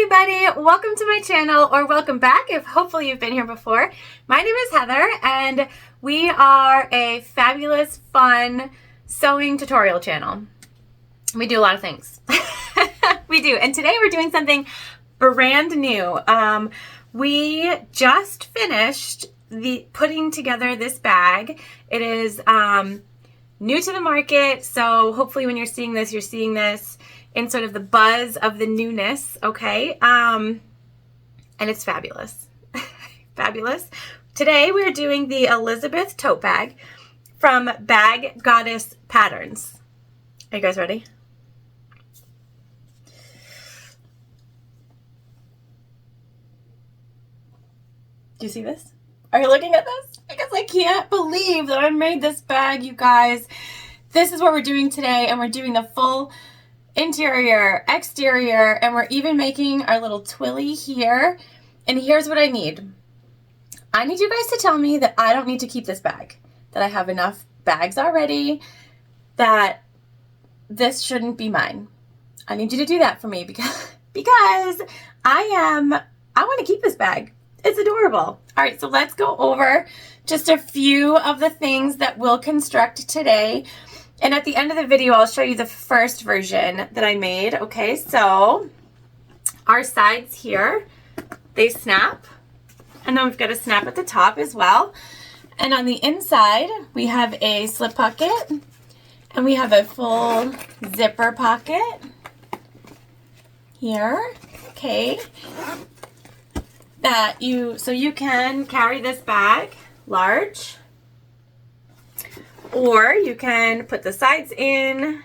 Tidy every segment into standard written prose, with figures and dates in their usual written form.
everybody, welcome to my channel, or welcome back if hopefully you've been here before. My name is Heather and we are a fabulous, fun sewing tutorial channel. We do a lot of things. We do, and today we're doing something brand new. We just finished putting together this bag. It is new to the market, so hopefully when you're seeing this in sort of the buzz of the newness, okay? And it's fabulous. Fabulous. Today we're doing the Elizabeth tote bag from Bag Goddess Patterns. Are you guys ready? Do you see this? Are you looking at this? I guess I can't believe that I made this bag, you guys. This is what we're doing today, and we're doing the full interior, exterior, and we're even making our little twillie here. And here's what I need. I need you guys to tell me that I don't need to keep this bag, that I have enough bags already, that this shouldn't be mine. I need you to do that for me because I want to keep this bag. It's adorable. All right, so let's go over just a few of the things that we'll construct today. And at the end of the video, I'll show you the first version that I made. Okay, so our sides here, they snap. And then we've got a snap at the top as well. And on the inside, we have a slip pocket. And we have a full zipper pocket here. Okay. So you can carry this bag large. Or you can put the sides in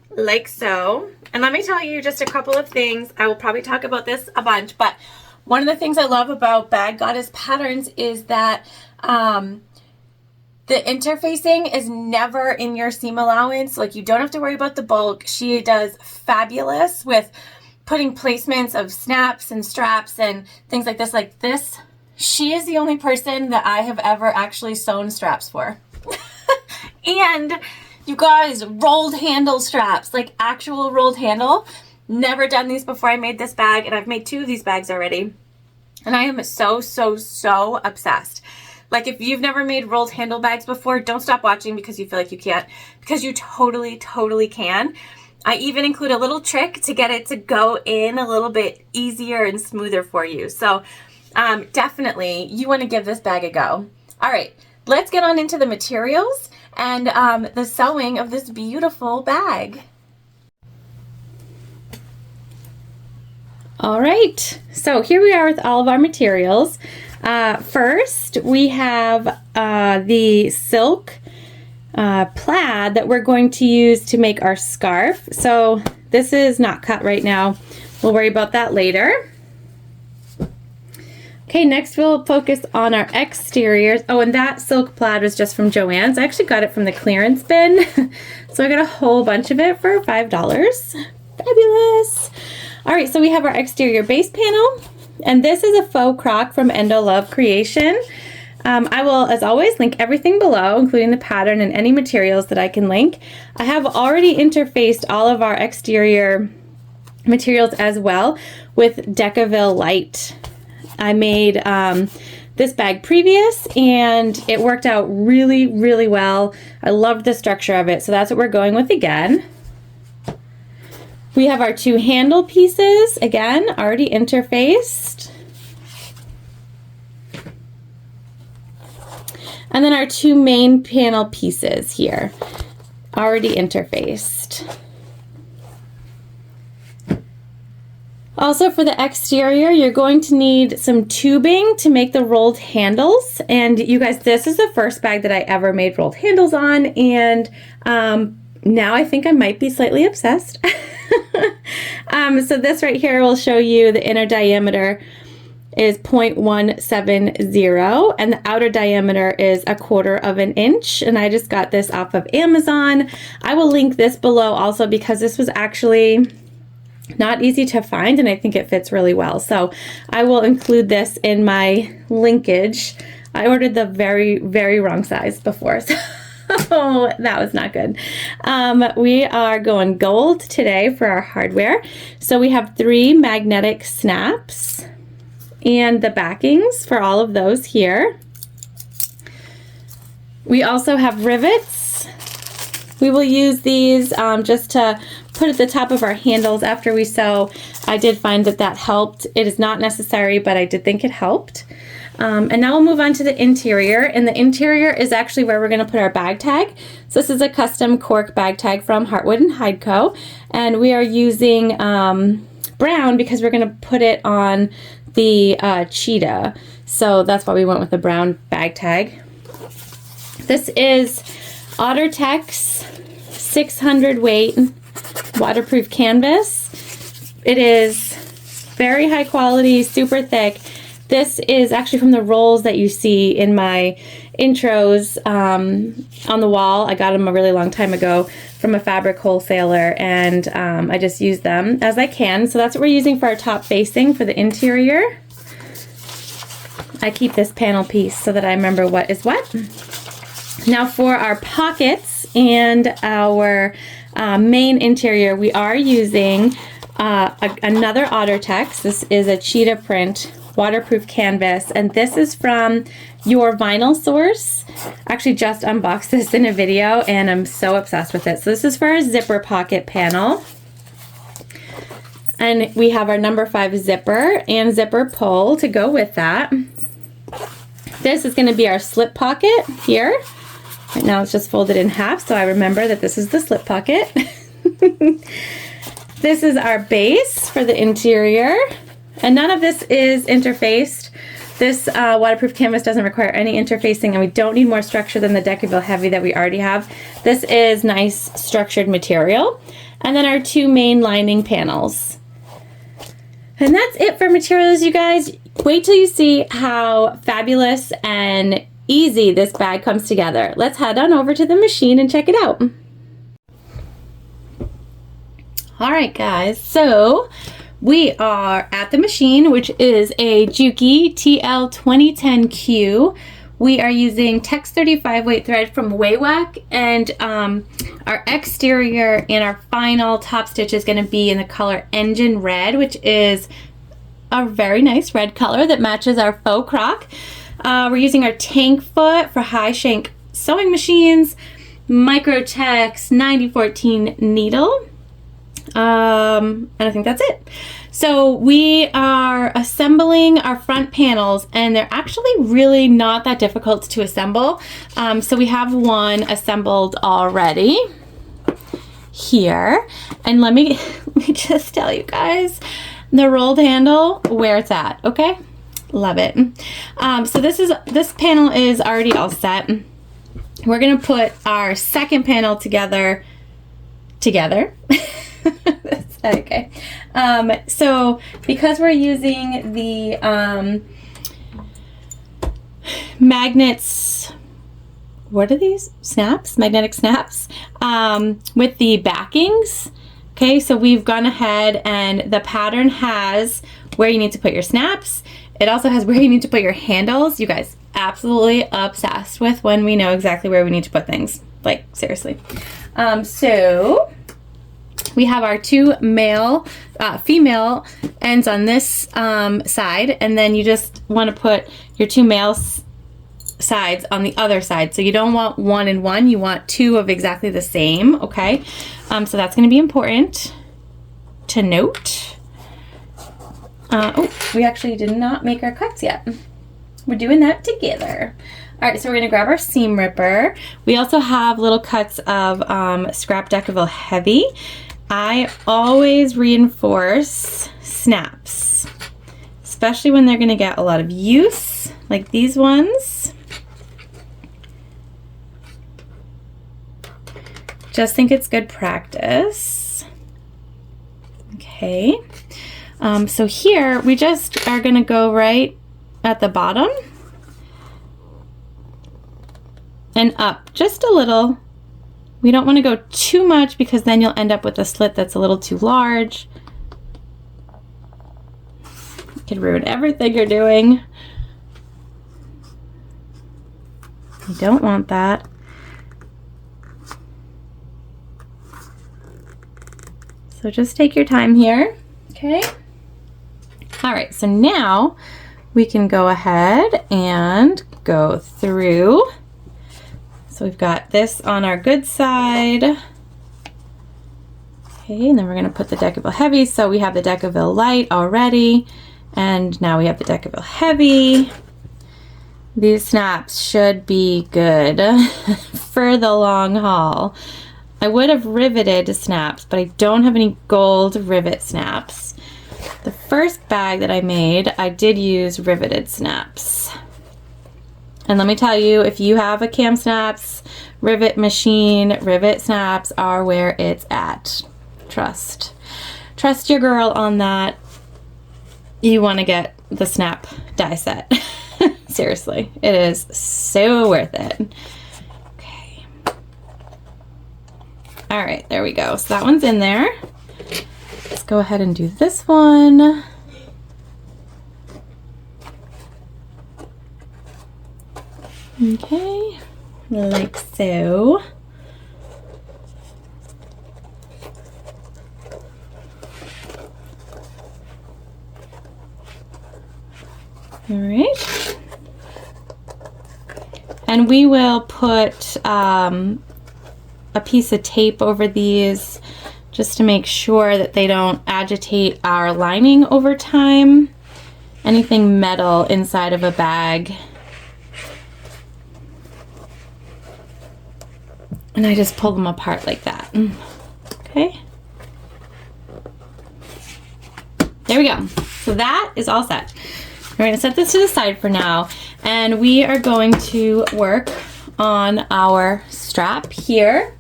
like so. And let me tell you just a couple of things. I will probably talk about this a bunch, but one of the things I love about Bag Goddess Patterns is that the interfacing is never in your seam allowance. Like, you don't have to worry about the bulk. She does fabulous with putting placements of snaps and straps and things like this. Like this, she is the only person that I have ever actually sewn straps for. And you guys, rolled handle straps, like actual rolled handle. Never done these before I made this bag, and I've made 2 of these bags already. And I am so obsessed. Like, if you've never made rolled handle bags before, don't stop watching because you feel like you can't, because you totally can. I even include a little trick to get it to go in a little bit easier and smoother for you. So definitely you want to give this bag a go. All right, let's get on into the materials and the sewing of this beautiful bag. All right, so here we are with all of our materials. First, we have the silk plaid that we're going to use to make our scarf. So this is not cut right now. We'll worry about that later. Okay, next we'll focus on our exteriors. Oh, and that silk plaid was just from Joann's. I actually got it from the clearance bin. So I got a whole bunch of it for $5. Fabulous. All right, so we have our exterior base panel. And this is a faux croc from Endo Love Creation. I will, as always, link everything below, including the pattern and any materials that I can link. I have already interfaced all of our exterior materials as well with Decaville Light. I made this bag previous, and it worked out really well. I loved the structure of it, so that's what we're going with again. We have our 2 handle pieces, again, already interfaced. And then our 2 main panel pieces here, already interfaced. Also, for the exterior, you're going to need some tubing to make the rolled handles. And you guys, this is the first bag that I ever made rolled handles on, and now I think I might be slightly obsessed. So this right here will show you the inner diameter is 0.170 and the outer diameter is 1/4 of an inch, and I just got this off of Amazon. I will link this below also because this was actually not easy to find, and I think it fits really well. So I will include this in my linkage. I ordered the very wrong size before, so Oh, that was not good. We are going gold today for our hardware. So we have 3 magnetic snaps and the backings for all of those here. We also have rivets. We will use these just to put at the top of our handles after we sew. I did find that that helped. It is not necessary, but I did think it helped. And now we'll move on to the interior, and the interior is actually where we're going to put our bag tag. So this is a custom cork bag tag from Heartwood and Hide Co. And we are using brown because we're going to put it on the cheetah. So that's why we went with the brown bag tag. This is OtterTech's 600 weight waterproof canvas. It is very high quality, super thick. This is actually from the rolls that you see in my intros on the wall. I got them a really long time ago from a fabric wholesaler, and I just use them as I can. So that's what we're using for our top facing for the interior. I keep this panel piece so that I remember what is what. Now for our pockets and our main interior, we are using another OtterTech. This is a cheetah print waterproof canvas, and this is from Your Vinyl Source. I actually just unboxed this in a video and I'm so obsessed with it. So this is for our zipper pocket panel, and we have our number 5 zipper and zipper pull to go with that. This is going to be our slip pocket here. Right now it's just folded in half, so I remember that this is the slip pocket. This is our base for the interior. And none of this is interfaced. This waterproof canvas doesn't require any interfacing, and we don't need more structure than the Decaville Heavy that we already have. This is nice structured material. And then our 2 main lining panels. And that's it for materials, you guys. Wait till you see how fabulous and easy this bag comes together. Let's head on over to the machine and check it out. All right, guys, so we are at the machine, which is a Juki TL2010Q. We are using Tex 35 weight thread from Waywack, and our exterior and our final top stitch is going to be in the color Engine Red, which is a very nice red color that matches our faux croc. We're using our tank foot for high shank sewing machines, Microtex 9014 needle. And I think that's it. So we are assembling our front panels, and they're actually really not that difficult to assemble. So we have one assembled already here, and let me just tell you guys the rolled handle where it's at. Okay, love it. So this panel is already all set. We're gonna put our second panel together. Okay. So because we're using the magnets, what are these? Snaps? Magnetic snaps with the backings. Okay, so we've gone ahead, and the pattern has where you need to put your snaps. It also has where you need to put your handles. You guys, absolutely obsessed with when we know exactly where we need to put things. Like, seriously. So we have our 2 female ends on this side, and then you just want to put your 2 male sides on the other side. So you don't want 1 and 1, you want 2 of exactly the same, okay? So that's going to be important to note. Oh, we actually did not make our cuts yet. We're doing that together. All right, so we're gonna grab our seam ripper. We also have little cuts of scrap Decaville Heavy. I always reinforce snaps, especially when they're gonna get a lot of use, like these ones. Just think it's good practice. Okay, so here we just are gonna go right at the bottom and up just a little. We don't want to go too much because then you'll end up with a slit that's a little too large. It could ruin everything you're doing. You don't want that. So just take your time here, okay? All right, so now we can go ahead and go through. So we've got this on our good side. Okay, and then we're gonna put the Decaville Heavy. So we have the Decaville Light already, and now we have the Decaville Heavy. These snaps should be good for the long haul. I would have riveted snaps, but I don't have any gold rivet snaps. The first bag that I made, I did use riveted snaps. And let me tell you, if you have a Cam Snaps rivet machine, rivet snaps are where it's at. Trust your girl on that. You want to get the snap die set. Seriously, it is so worth it. Okay. All right, there we go. So that one's in there. Let's go ahead and do this one. Okay, like so. All right. And we will put a piece of tape over these just to make sure that they don't agitate our lining over time. Anything metal inside of a bag. And I just pull them apart like that. Okay. There we go. So that is all set. We're going to set this to the side for now, and we are going to work on our strap here.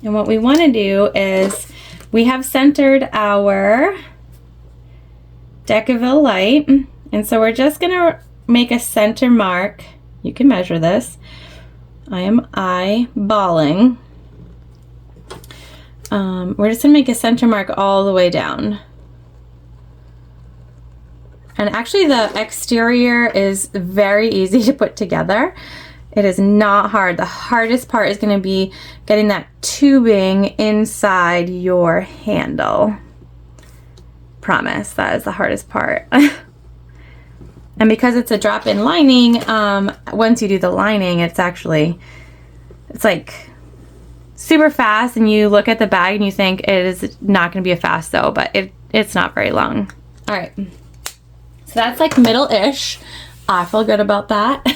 And what we want to do is, we have centered our Decaville Light, and so we're just going to make a center mark. You can measure this. I am eyeballing. We're just going to make a center mark all the way down. And actually the exterior is very easy to put together. It is not hard. The hardest part is going to be getting that tubing inside your handle. Promise, that is the hardest part. And because it's a drop-in lining, once you do the lining, it's like super fast, and you look at the bag and you think it is not going to be a fast sew, but it's not very long. All right. So that's like middle-ish. I feel good about that.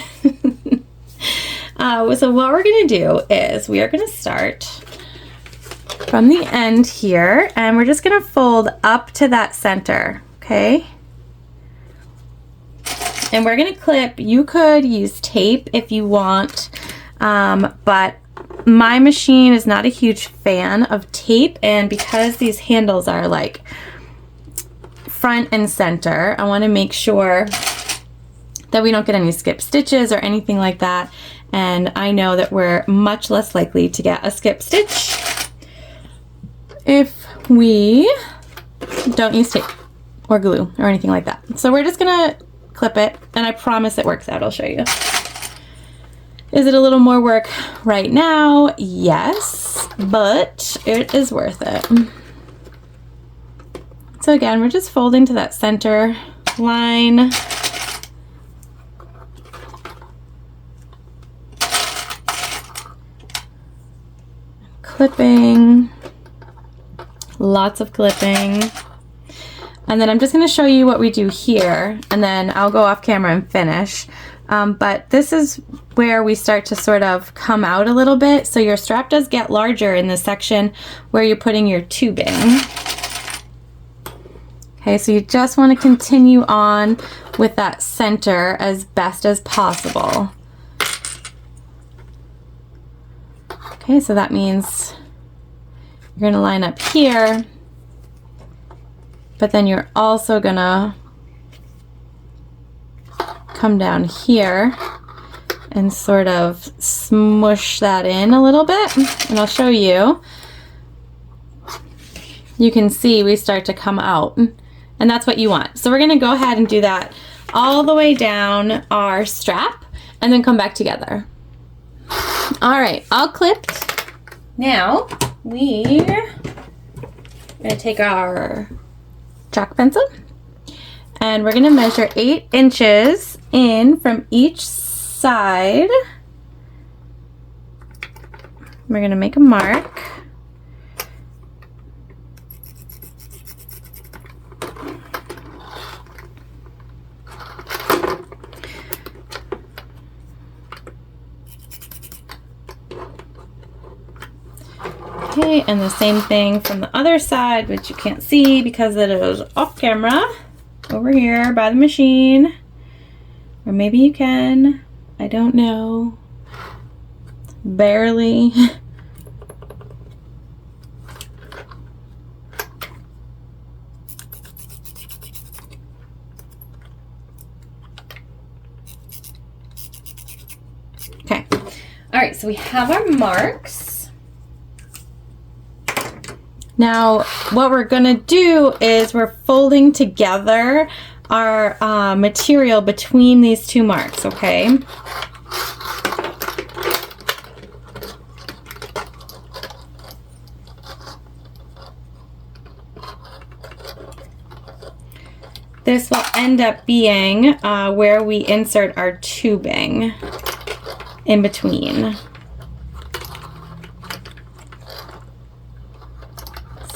So what we're gonna do is we are gonna start from the end here, and we're just gonna fold up to that center, okay? And we're gonna clip. You could use tape if you want, but my machine is not a huge fan of tape, and because these handles are like front and center, I want to make sure that we don't get any skip stitches or anything like that. And I know that we're much less likely to get a skip stitch if we don't use tape or glue or anything like that. So we're just gonna clip it, and I promise it works out. I'll show you. Is it a little more work right now? Yes, but it is worth it. So again, we're just folding to that center line. Clipping, lots of clipping. And then I'm just going to show you what we do here, and then I'll go off camera and finish. But this is where we start to sort of come out a little bit. So your strap does get larger in the section where you're putting your tubing. Okay, so you just want to continue on with that center as best as possible. Okay, so that means you're going to line up here, but then you're also going to come down here and sort of smush that in a little bit, and I'll show you. You can see we start to come out, and that's what you want. So we're going to go ahead and do that all the way down our strap and then come back together. All right, all clipped. Now we're We're gonna take our chalk pencil and we're gonna measure 8 inches in from each side. We're gonna make a mark. Okay, and the same thing from the other side, which you can't see because it is off camera, over here by the machine. Or maybe you can, I don't know. Barely. Okay, all right, so we have our marks. Now, what we're gonna do is we're folding together our material between these 2 marks, okay? This will end up being where we insert our tubing in between.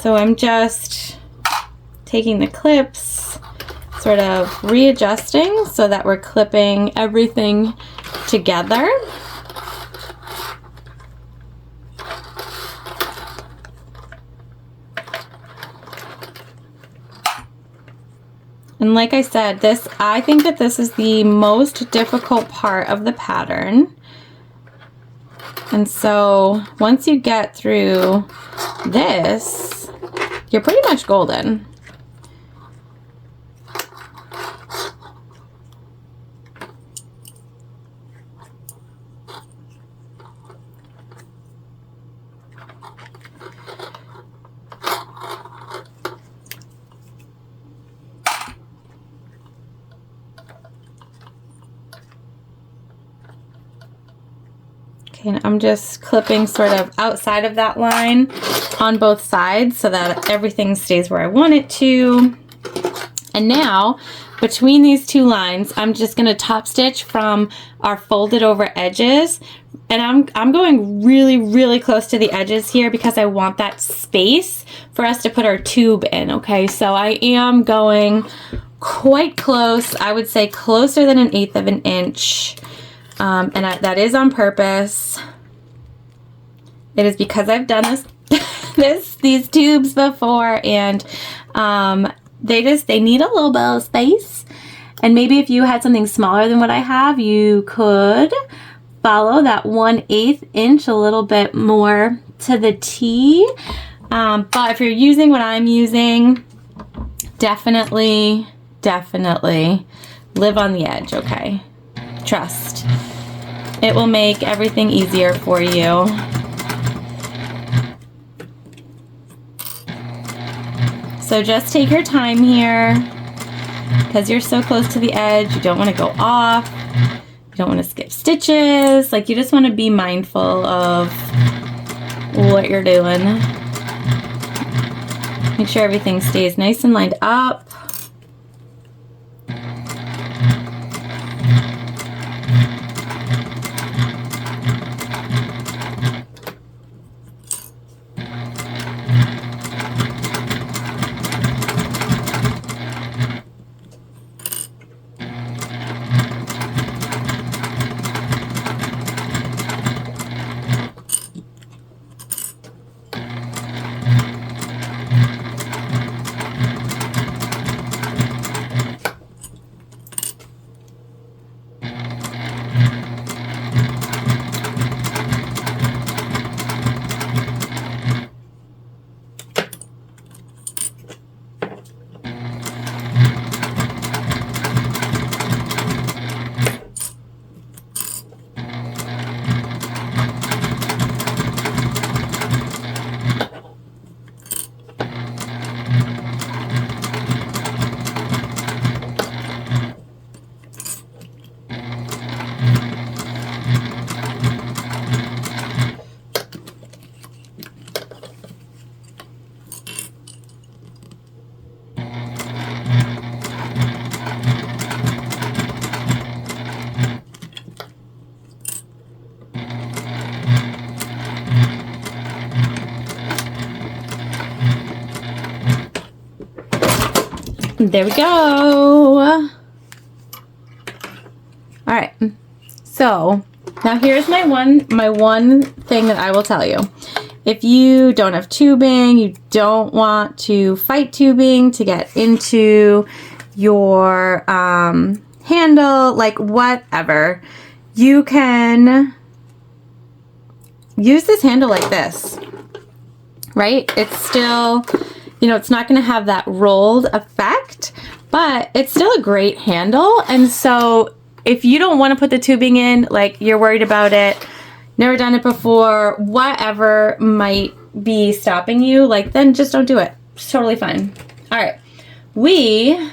So I'm just taking the clips, sort of readjusting so that we're clipping everything together. And like I said, I think that this is the most difficult part of the pattern. And so once you get through this, you're pretty much golden. Okay, and I'm just clipping sort of outside of that line on both sides so that everything stays where I want it to. And now, between these 2 lines, I'm just gonna top stitch from our folded over edges. And I'm going really, really close to the edges here because I want that space for us to put our tube in, okay? So I am going quite close. I would say closer than 1/8 of an inch. That is on purpose. It is because I've done these tubes before, and they need a little bit of space. And maybe if you had something smaller than what I have, you could follow that 1/8 inch a little bit more to the T. But if you're using what I'm using, definitely live on the edge, okay? Trust. It will make everything easier for you. So just take your time here because you're so close to the edge. You don't want to go off. You don't want to skip stitches. Like, you just want to be mindful of what you're doing. Make sure everything stays nice and lined up. There we go. All right. So now here's my one thing that I will tell you. If you don't have tubing, you don't want to fight tubing to get into your handle, like whatever, you can use this handle like this, right? It's still, you know, it's not going to have that rolled effect, but it's still a great handle. And so if you don't want to put the tubing in, like you're worried about it, never done it before, whatever might be stopping you, like then just don't do it. It's totally fine. All right. We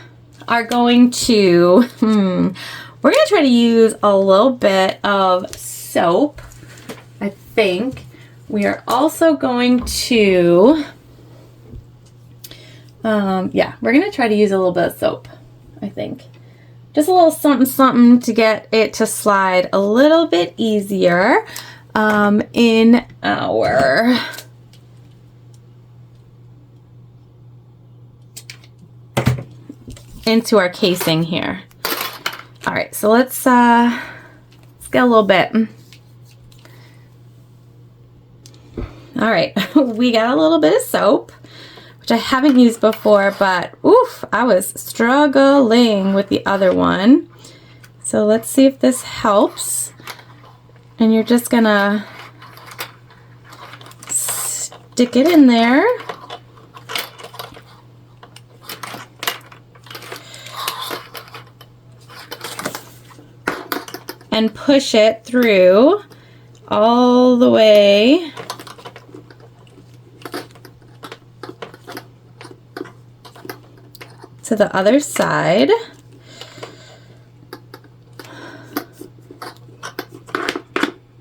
are going to, we're going to try to use a little bit of soap, I think. We are also going to, yeah, we're going to try to use a little bit of soap, I think. Just a little something, something to get it to slide a little bit easier in our into our casing here. All right, so let's get a little bit. All right, we got a little bit of soap, which I haven't used before, but oof, I was struggling with the other one. So let's see if this helps. And you're just gonna stick it in there. And push it through all the way to the other side.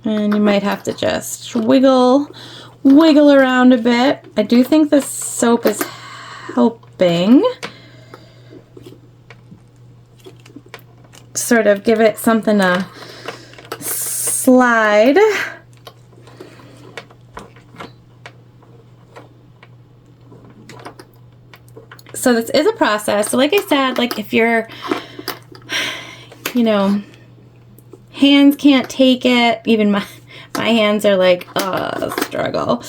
And you might have to just wiggle around a bit. I do think the soap is helping sort of give it something to slide. So this is a process. So like I said, like if you're, you know, hands can't take it, even my hands are like, struggle.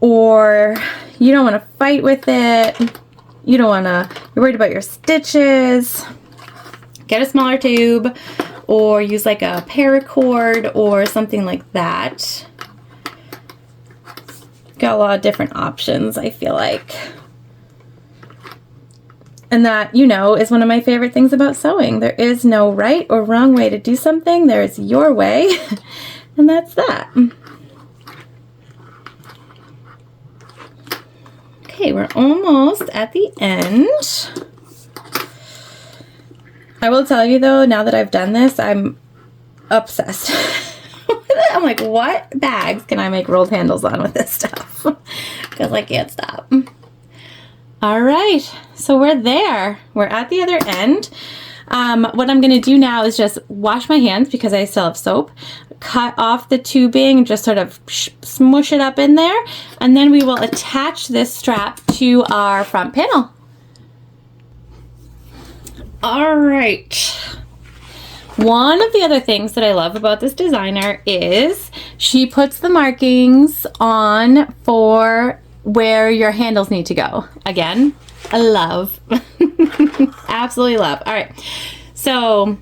Or you don't want to fight with it. You don't want to, you're worried about your stitches. Get a smaller tube or use like a paracord or something like that. Got a lot of different options, I feel like. And that, you know, is one of my favorite things about sewing. There is no right or wrong way to do something. There is your way, and that's that. Okay, we're almost at the end. I will tell you though, now that I've done this, I'm obsessed with it. I'm like, what bags can I make rolled handles on with this stuff? Because I can't stop. All right, so we're there. We're at the other end. What I'm gonna do now is just wash my hands because I still have soap, cut off the tubing, just sort of smush it up in there, and then we will attach this strap to our front panel. All right. One of the other things that I love about this designer is she puts the markings on for where your handles need to go. Again, I love. Absolutely love. All right, so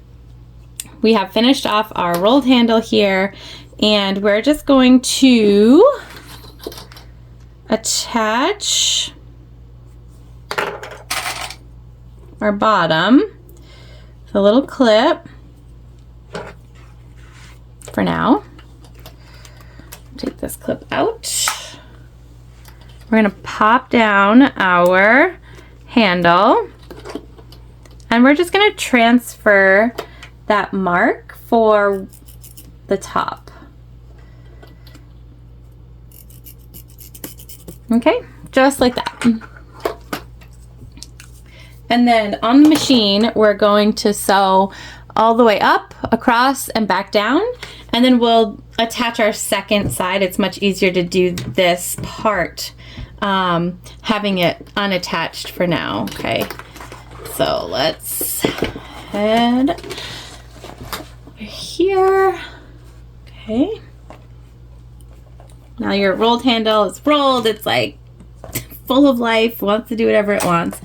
we have finished off our rolled handle here, and we're just going to attach our bottom with a little clip for now. Take this clip out. We're going to pop down our handle, and we're just going to transfer that mark for the top. Okay, just like that. And then on the machine, we're going to sew all the way up, across, and back down, and then we'll attach our second side. It's much easier to do this part having it unattached for now, okay? So let's head over here. Okay. Now your rolled handle is rolled. It's like full of life, wants to do whatever it wants.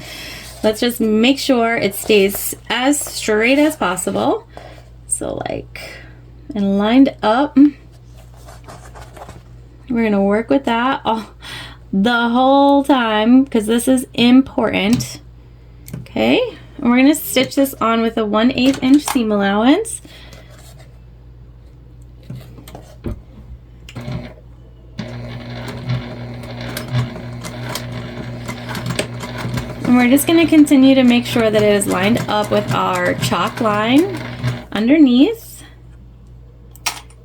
Let's just make sure it stays as straight as possible. So like, and lined up. We're gonna work with that the whole time because this is important. Okay, and we're gonna stitch this on with a 1/8 inch seam allowance. And we're just going to continue to make sure that it is lined up with our chalk line underneath,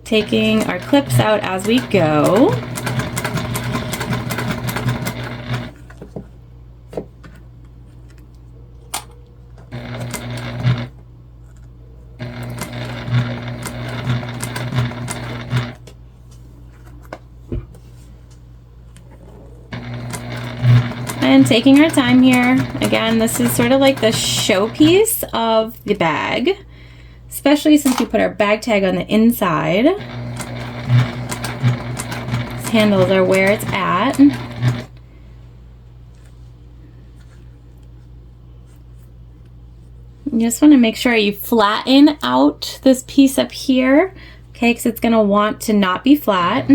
taking our clips out as we go. And taking our time here. Again, this is sort of like the showpiece of the bag, especially since we put our bag tag on the inside. These handles are where it's at. You just want to make sure you flatten out this piece up here, okay, because it's going to want to not be flat.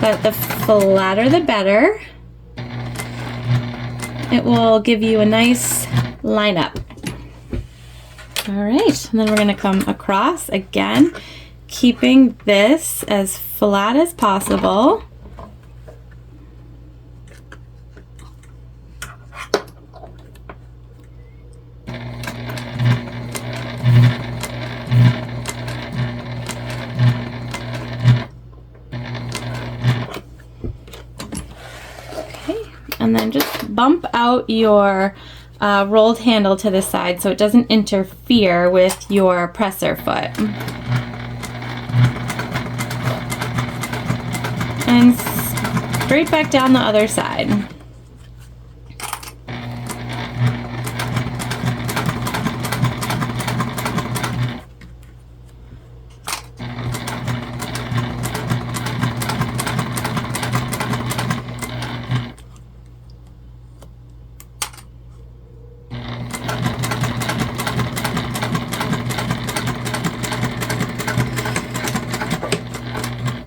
But the flatter the better. It will give you a nice lineup. All right, and then we're gonna come across again, keeping this as flat as possible. And then just bump out your rolled handle to the side so it doesn't interfere with your presser foot. And straight back down the other side.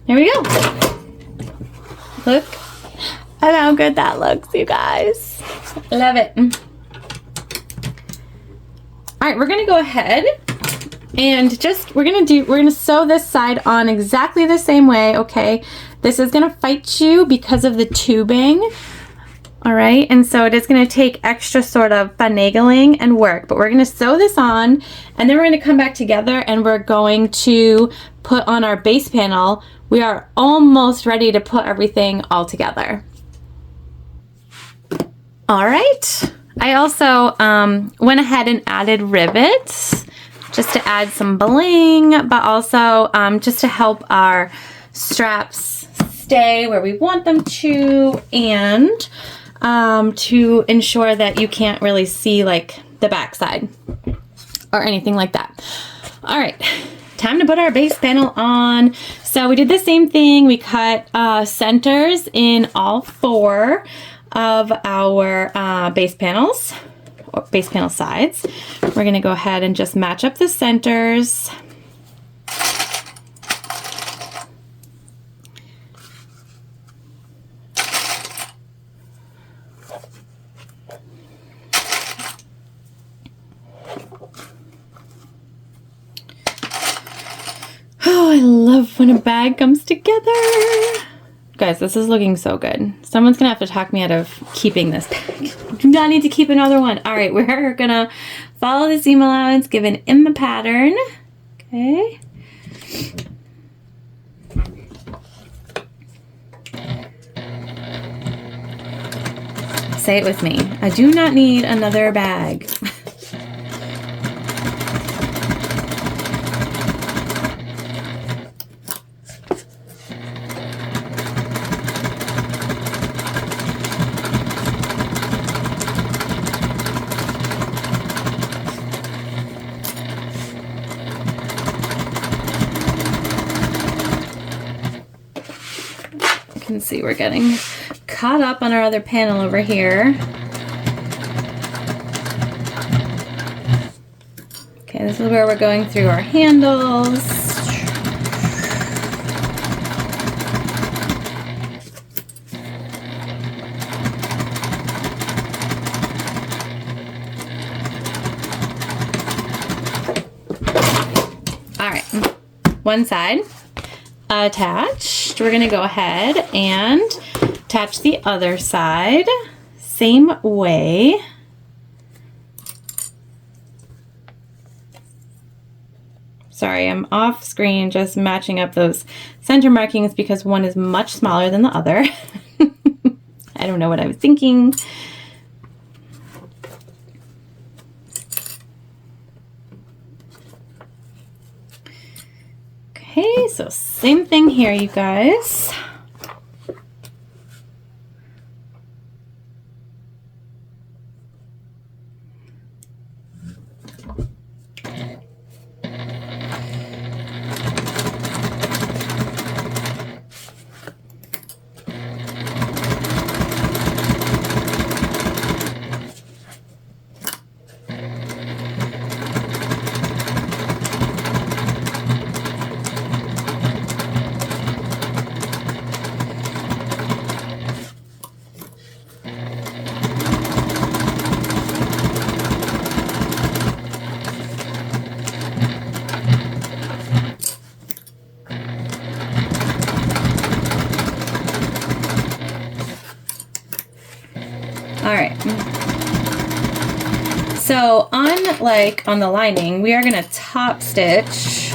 There we go. Look at how good that looks, you guys. Love it. All right, we're gonna go ahead and just, we're gonna sew this side on exactly the same way, okay? This is gonna fight you because of the tubing. All right, and so it is gonna take extra sort of finagling and work, but we're gonna sew this on and then we're gonna come back together and we're going to put on our base panel. We are almost ready to put everything all together. All right, I also went ahead and added rivets just to add some bling, but also just to help our straps stay where we want them to, and to ensure that you can't really see like the back side or anything like that. All right, time to put our base panel on. So we did the same thing. We cut centers in all 4 of our base panels, or base panel sides. We're gonna go ahead and just match up the centers. Oh, I love when a bag comes together. Guys, this is looking so good. Someone's gonna have to talk me out of keeping this bag. I do not need to keep another one. All right, we're gonna follow the seam allowance given in the pattern. Okay. Say it with me. I do not need another bag. Let's see, we're getting caught up on our other panel over here. Okay, this is where we're going through our handles. All right, one side attached. We're gonna go ahead and attach the other side, same way. Sorry, I'm off screen just matching up those center markings because one is much smaller than the other. I don't know what I was thinking. Okay, so same thing here, you guys. All right. So on the lining, we are going to top stitch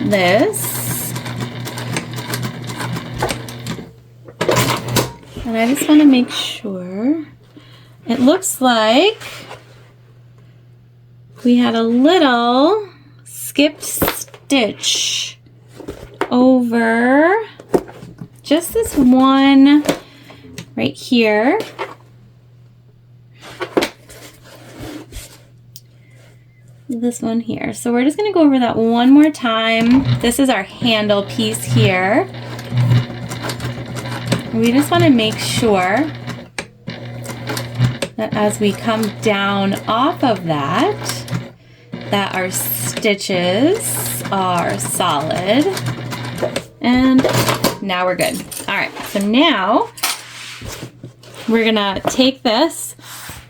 this. And I just want to make sure. It looks like we had a little skipped stitch over just this one right here. This one here. So we're just going to go over that one more time. This is our handle piece here. We just want to make sure that as we come down off of that, that our stitches are solid. And now we're good. All right, so now we're gonna take this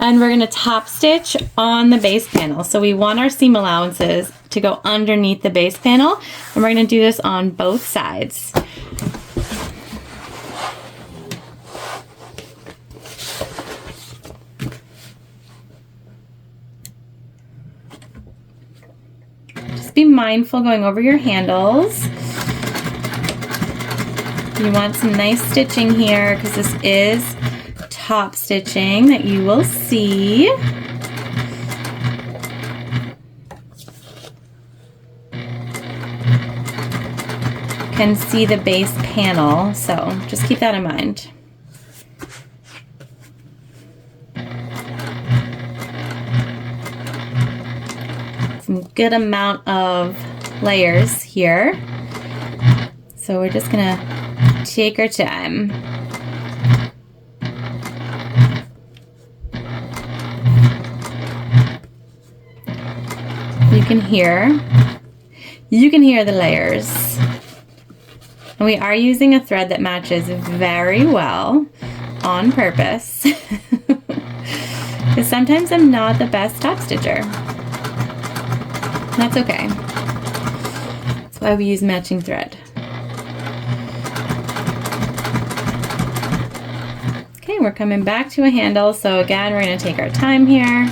and we're gonna top stitch on the base panel. So we want our seam allowances to go underneath the base panel, and we're gonna do this on both sides. Just be mindful going over your handles. You want some nice stitching here because this is top stitching that you will see. You can see the base panel, so just keep that in mind. Some good amount of layers here. So we're just gonna take our time. You can hear the layers. And we are using a thread that matches very well on purpose. Because sometimes I'm not the best top stitcher. That's okay. That's why we use matching thread. Okay, we're coming back to a handle. So again, we're going to take our time here.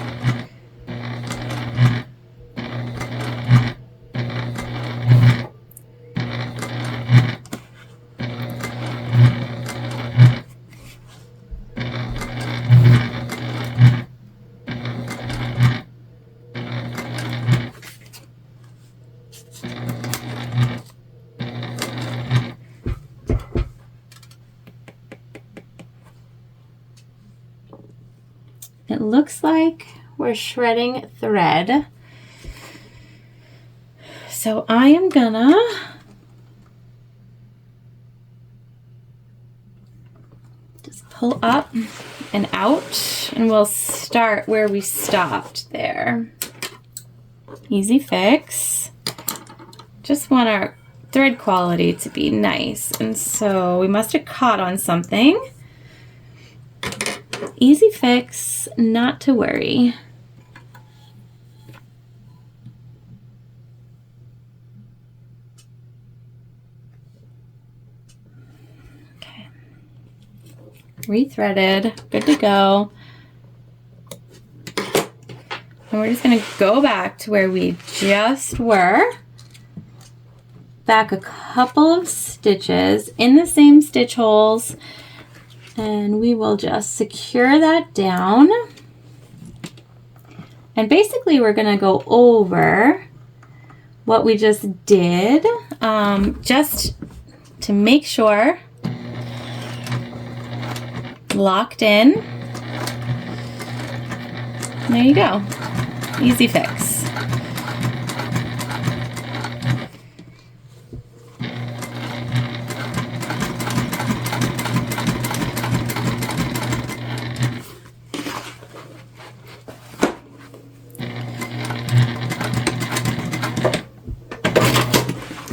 It looks like we're shredding thread. So I am gonna Just pull up and out, and we'll start where we stopped there. Easy fix. Just want our thread quality to be nice, and so we must have caught on something. Easy fix, not to worry. Okay. Rethreaded, good to go. And we're just going to go back to where we just were. Back a couple of stitches in the same stitch holes, and we will just secure that down. And basically we're going to go over what we just did, just to make sure. Locked in. There you go. Easy fix.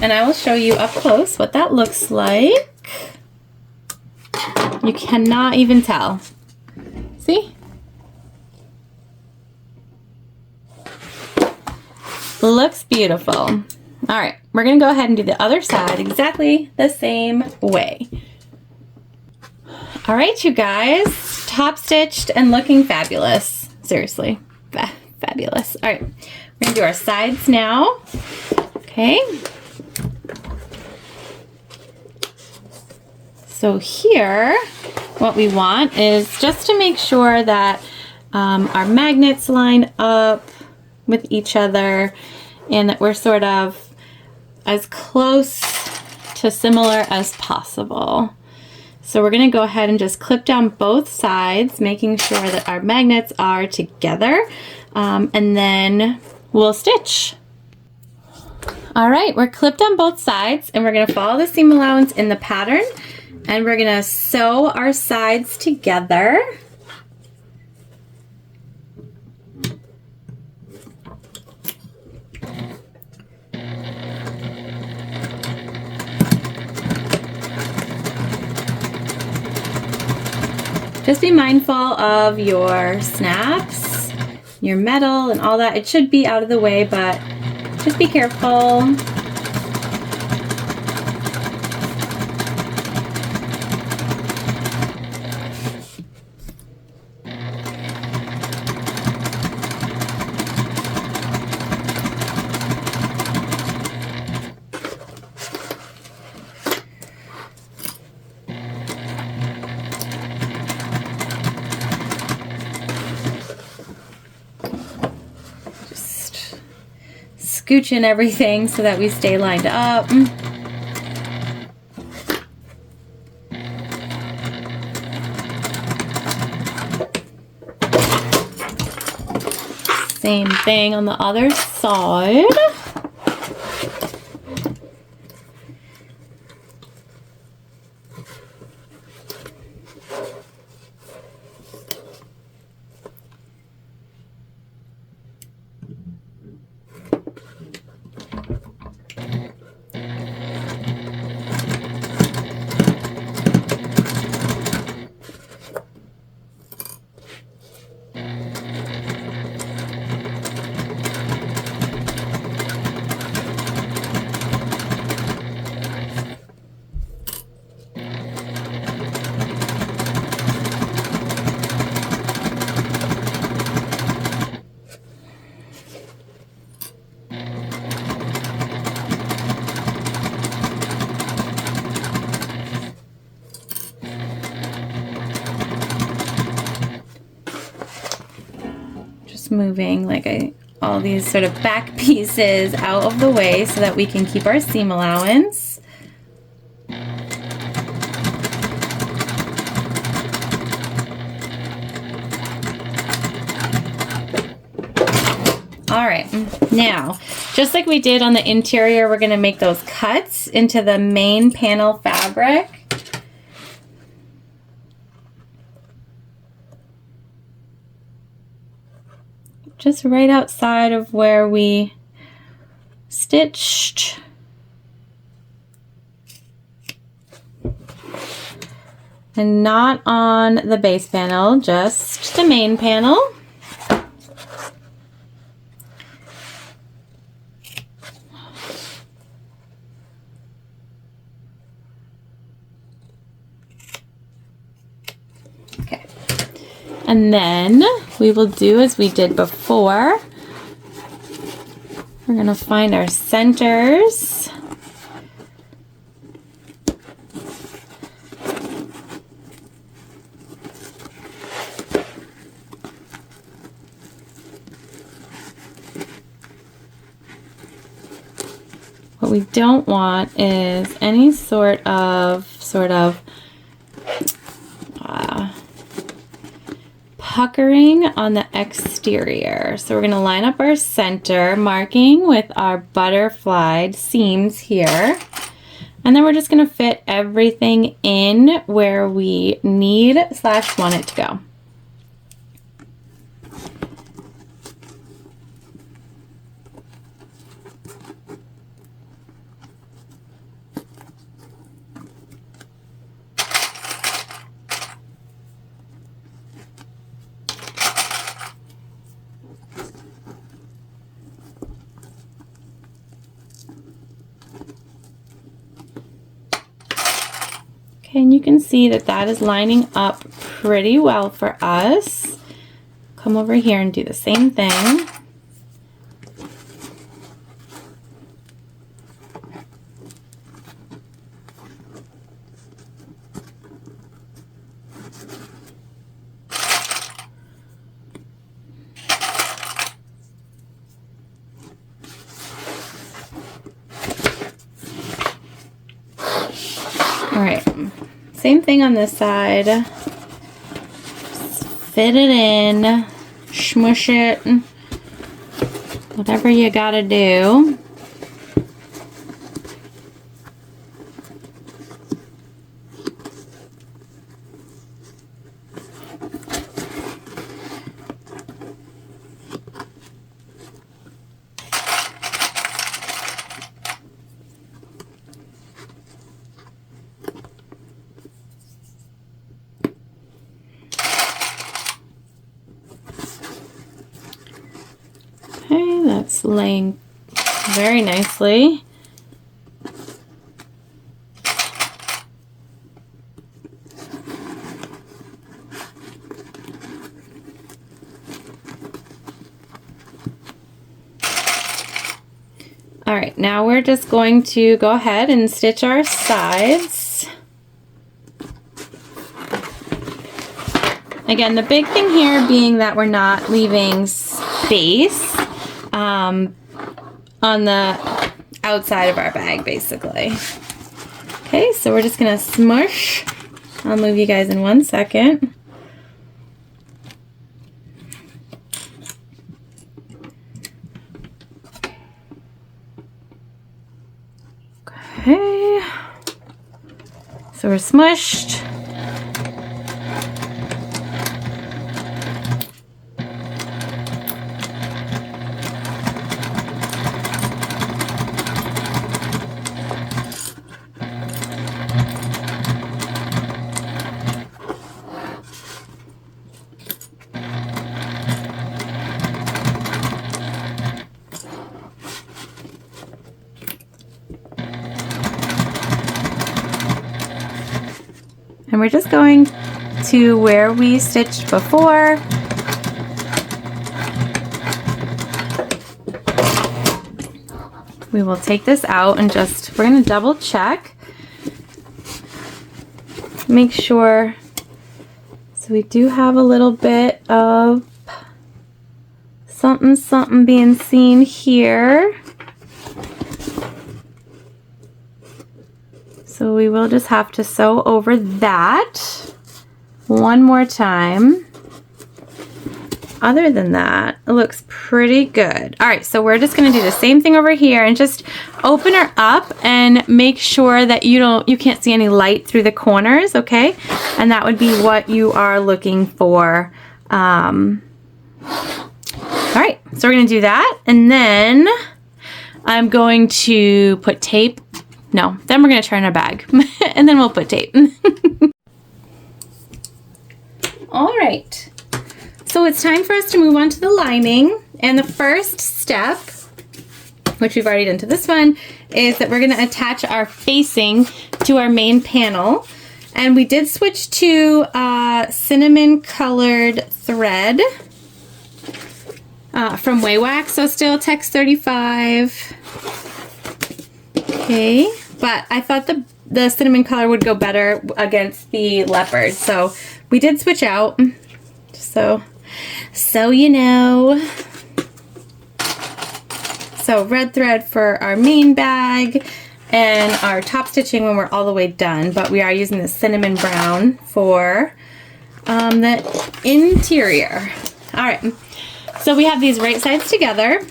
And I will show you up close what that looks like. You cannot even tell. See? Looks beautiful. All right, we're gonna go ahead and do the other side exactly the same way. All right, you guys, top stitched and looking fabulous. Seriously, fabulous. All right, we're gonna do our sides now. Okay. So here, what we want is just to make sure that our magnets line up with each other and that we're sort of as close to similar as possible. So we're going to go ahead and just clip down both sides, making sure that our magnets are together, and then we'll stitch. All right, we're clipped on both sides, and we're going to follow the seam allowance in the pattern, and we're going to sew our sides together. Just be mindful of your snaps, your metal, and all that. It should be out of the way, but just be careful. Scooching everything so that we stay lined up. Same thing on the other side. Moving all these sort of back pieces out of the way so that we can keep our seam allowance. All right, now, just like we did on the interior, we're going to make those cuts into the main panel fabric. just right outside of where we stitched. And not on the base panel, just the main panel. Okay. And then we will do as we did before. We're going to find our centers. What we don't want is any sort of puckering on the exterior. So we're going to line up our center, marking with our butterflied seams here. And then we're just going to fit everything in where we need / want it to go. And you can see that that is lining up pretty well for us. Come over here and do the same thing. All right. Same thing on this side. Just fit it in, smush it, whatever you gotta do. Okay, that's laying very nicely. All right, now we're just going to go ahead and stitch our sides. Again, the big thing here being that we're not leaving space on the outside of our bag, basically. Okay, so we're just gonna smush. I'll move you guys in 1 second. Okay, so we're smushed. And we're just going to where we stitched before. We will take this out and just, we're going to double check. Make sure. So we do have a little bit of something being seen here. So we will just have to sew over that one more time. Other than that, it looks pretty good. All right, so we're just gonna do the same thing over here and just open her up and make sure that you can't see any light through the corners, okay? And that would be what you are looking for All right, so we're gonna do that, and then I'm going to put tape. No, then we're gonna turn our bag, and then we'll put tape. All right, so it's time for us to move on to the lining, and the first step, which we've already done to this one, is that we're gonna attach our facing to our main panel. And we did switch to cinnamon colored thread from Waywax, so still Tex 35. Okay, but I thought the cinnamon color would go better against the leopard, so we did switch out, so you know. So red thread for our main bag and our top stitching when we're all the way done, but we are using the cinnamon brown for the interior. All right, so we have these right sides together,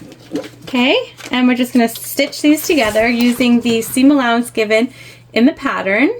okay, and we're just gonna stitch these together using the seam allowance given in the pattern.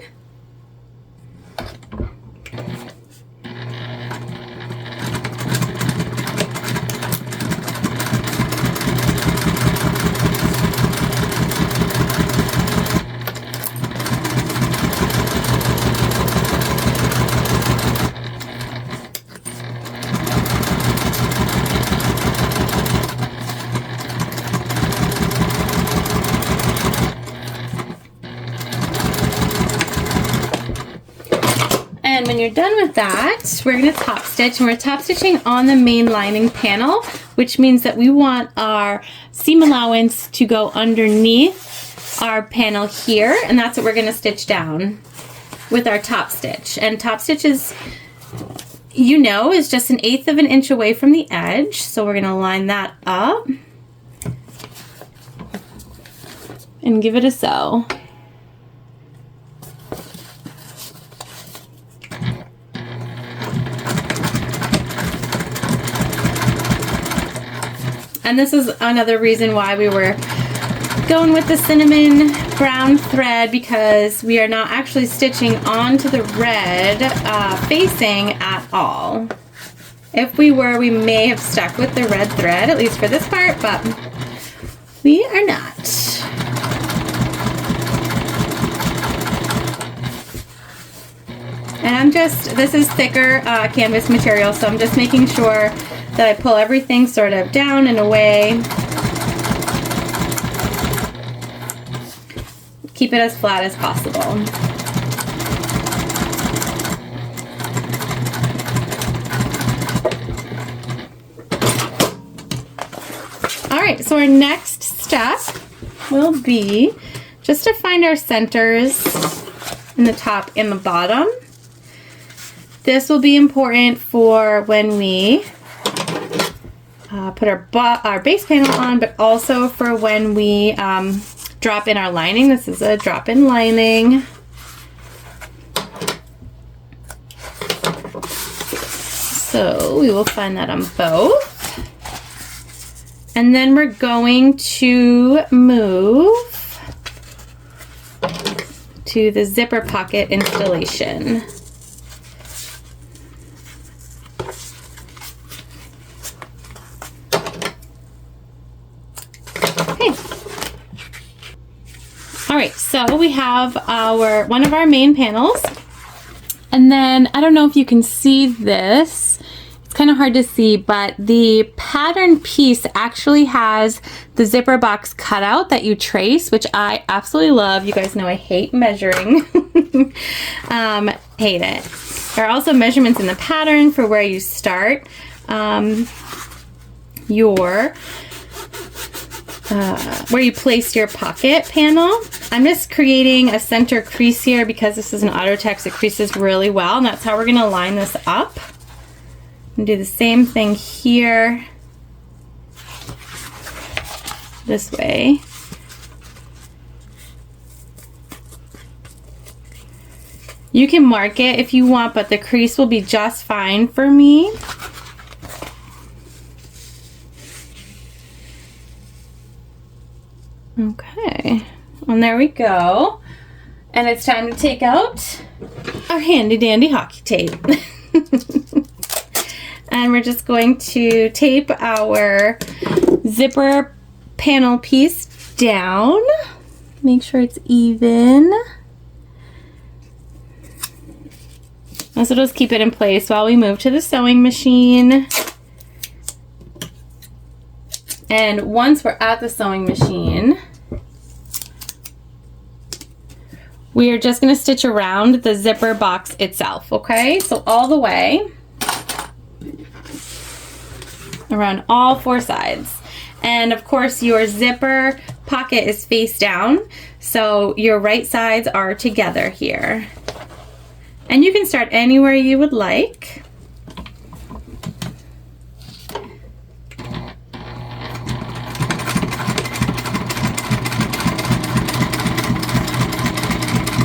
And when you're done with that, we're going to top stitch, and we're top stitching on the main lining panel, which means that we want our seam allowance to go underneath our panel here, and that's what we're going to stitch down with our top stitch. And top stitch is, you know, is just 1/8 of an inch away from the edge, so we're going to line that up and give it a sew. And this is another reason why we were going with the cinnamon brown thread, because we are not actually stitching onto the red facing at all. If we were, we may have stuck with the red thread, at least for this part, but we are not. And this is thicker canvas material, so I'm just making sure that I pull everything sort of down and away. Keep it as flat as possible. All right, so our next step will be just to find our centers in the top and the bottom. This will be important for when we put our base panel on, but also for when we drop in our lining. This is a drop-in lining. So we will find that on both. And then we're going to move to the zipper pocket installation. All right, so we have one of our main panels, and then I don't know if you can see this. It's kind of hard to see, but the pattern piece actually has the zipper box cutout that you trace, which I absolutely love. You guys know I hate measuring. Hate it. There are also measurements in the pattern for where you start where you place your pocket panel. I'm just creating a center crease here because this is an auto text. It creases really well, and that's how we're going to line this up. And do the same thing here, this way. You can mark it if you want, but the crease will be just fine for me. Okay, and there we go. And it's time to take out our handy dandy hockey tape. and we're just going to tape our zipper panel piece down. Make sure it's even. This will just keep it in place while we move to the sewing machine. And once we're at the sewing machine, we are just going to stitch around the zipper box itself, okay? So all the way around all 4 sides. And of course your zipper pocket is face down, so your right sides are together here. And you can start anywhere you would like.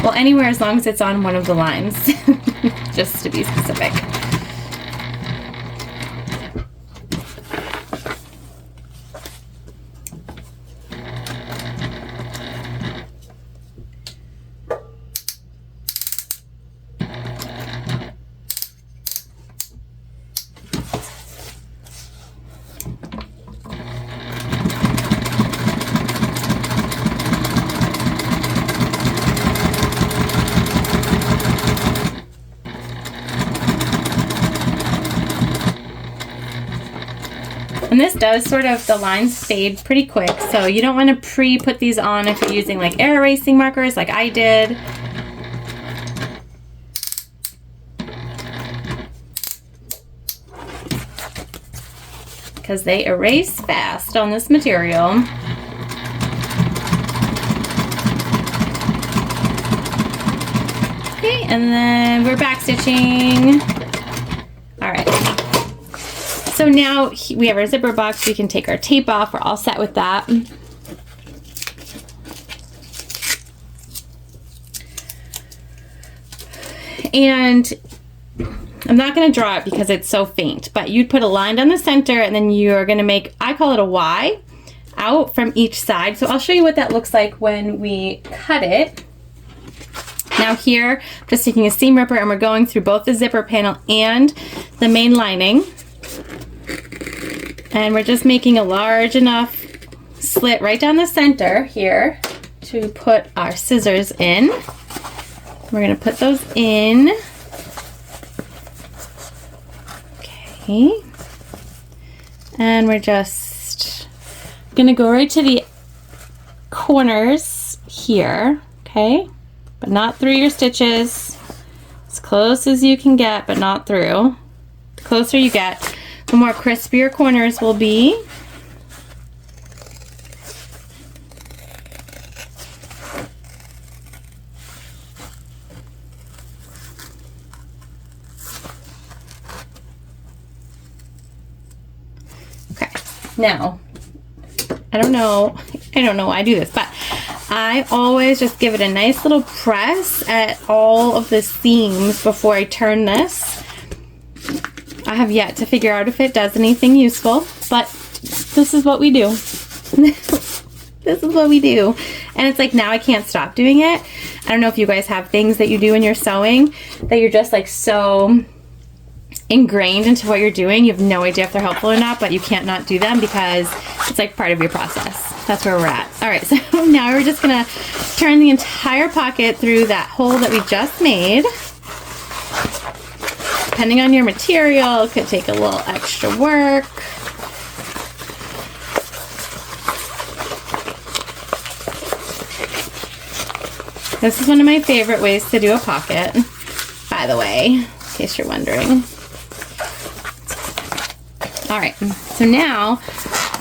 Well, anywhere as long as it's on one of the lines, just to be specific. And this does sort of, the lines fade pretty quick, so you don't want to pre-put these on if you're using like air erasing markers like I did. Because they erase fast on this material. Okay, and then we're back stitching. All right. So now we have our zipper box. We can take our tape off. We're all set with that. And I'm not going to draw it because it's so faint, but you'd put a line down the center and then you're going to make, I call it a Y, out from each side. So I'll show you what that looks like when we cut it. Now here, I'm just taking a seam ripper and we're going through both the zipper panel and the main lining. And we're just making a large enough slit right down the center here to put our scissors in. We're going to put those in. Okay. And we're just going to go right to the corners here, okay? But not through your stitches. As close as you can get, but not through. The closer you get, the more crisp your corners will be. Okay, now, I don't know why I do this, but I always just give it a nice little press at all of the seams before I turn this. I have yet to figure out if it does anything useful, but this is what we do. This is what we do. And it's like, now I can't stop doing it. I don't know if you guys have things that you do in your sewing that you're just like so ingrained into what you're doing. You have no idea if they're helpful or not, but you can't not do them because it's like part of your process. That's where we're at. All right, so now we're just gonna turn the entire pocket through that hole that we just made. Depending on your material, it could take a little extra work. This is one of my favorite ways to do a pocket, by the way, in case you're wondering. All right, so now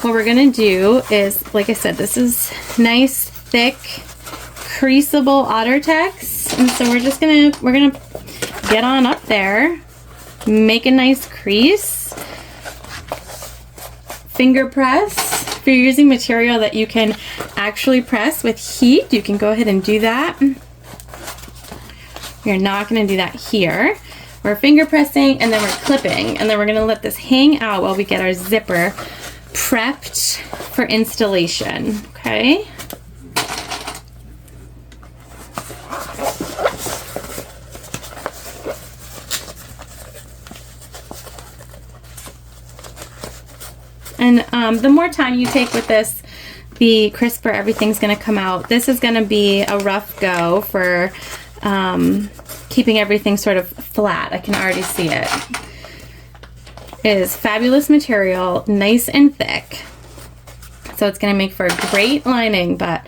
what we're gonna do is, like I said, this is nice, thick, creaseable otter text, and so we're gonna get on up there. Make a nice crease. Finger press. If you're using material that you can actually press with heat, you can go ahead and do that. We're not going to do that here. We're finger pressing and then we're clipping, and then we're going to let this hang out while we get our zipper prepped for installation. Okay? And the more time you take with this, the crisper everything's going to come out. This is going to be a rough go for keeping everything sort of flat. I can already see it. It is fabulous material, nice and thick. So it's going to make for a great lining, but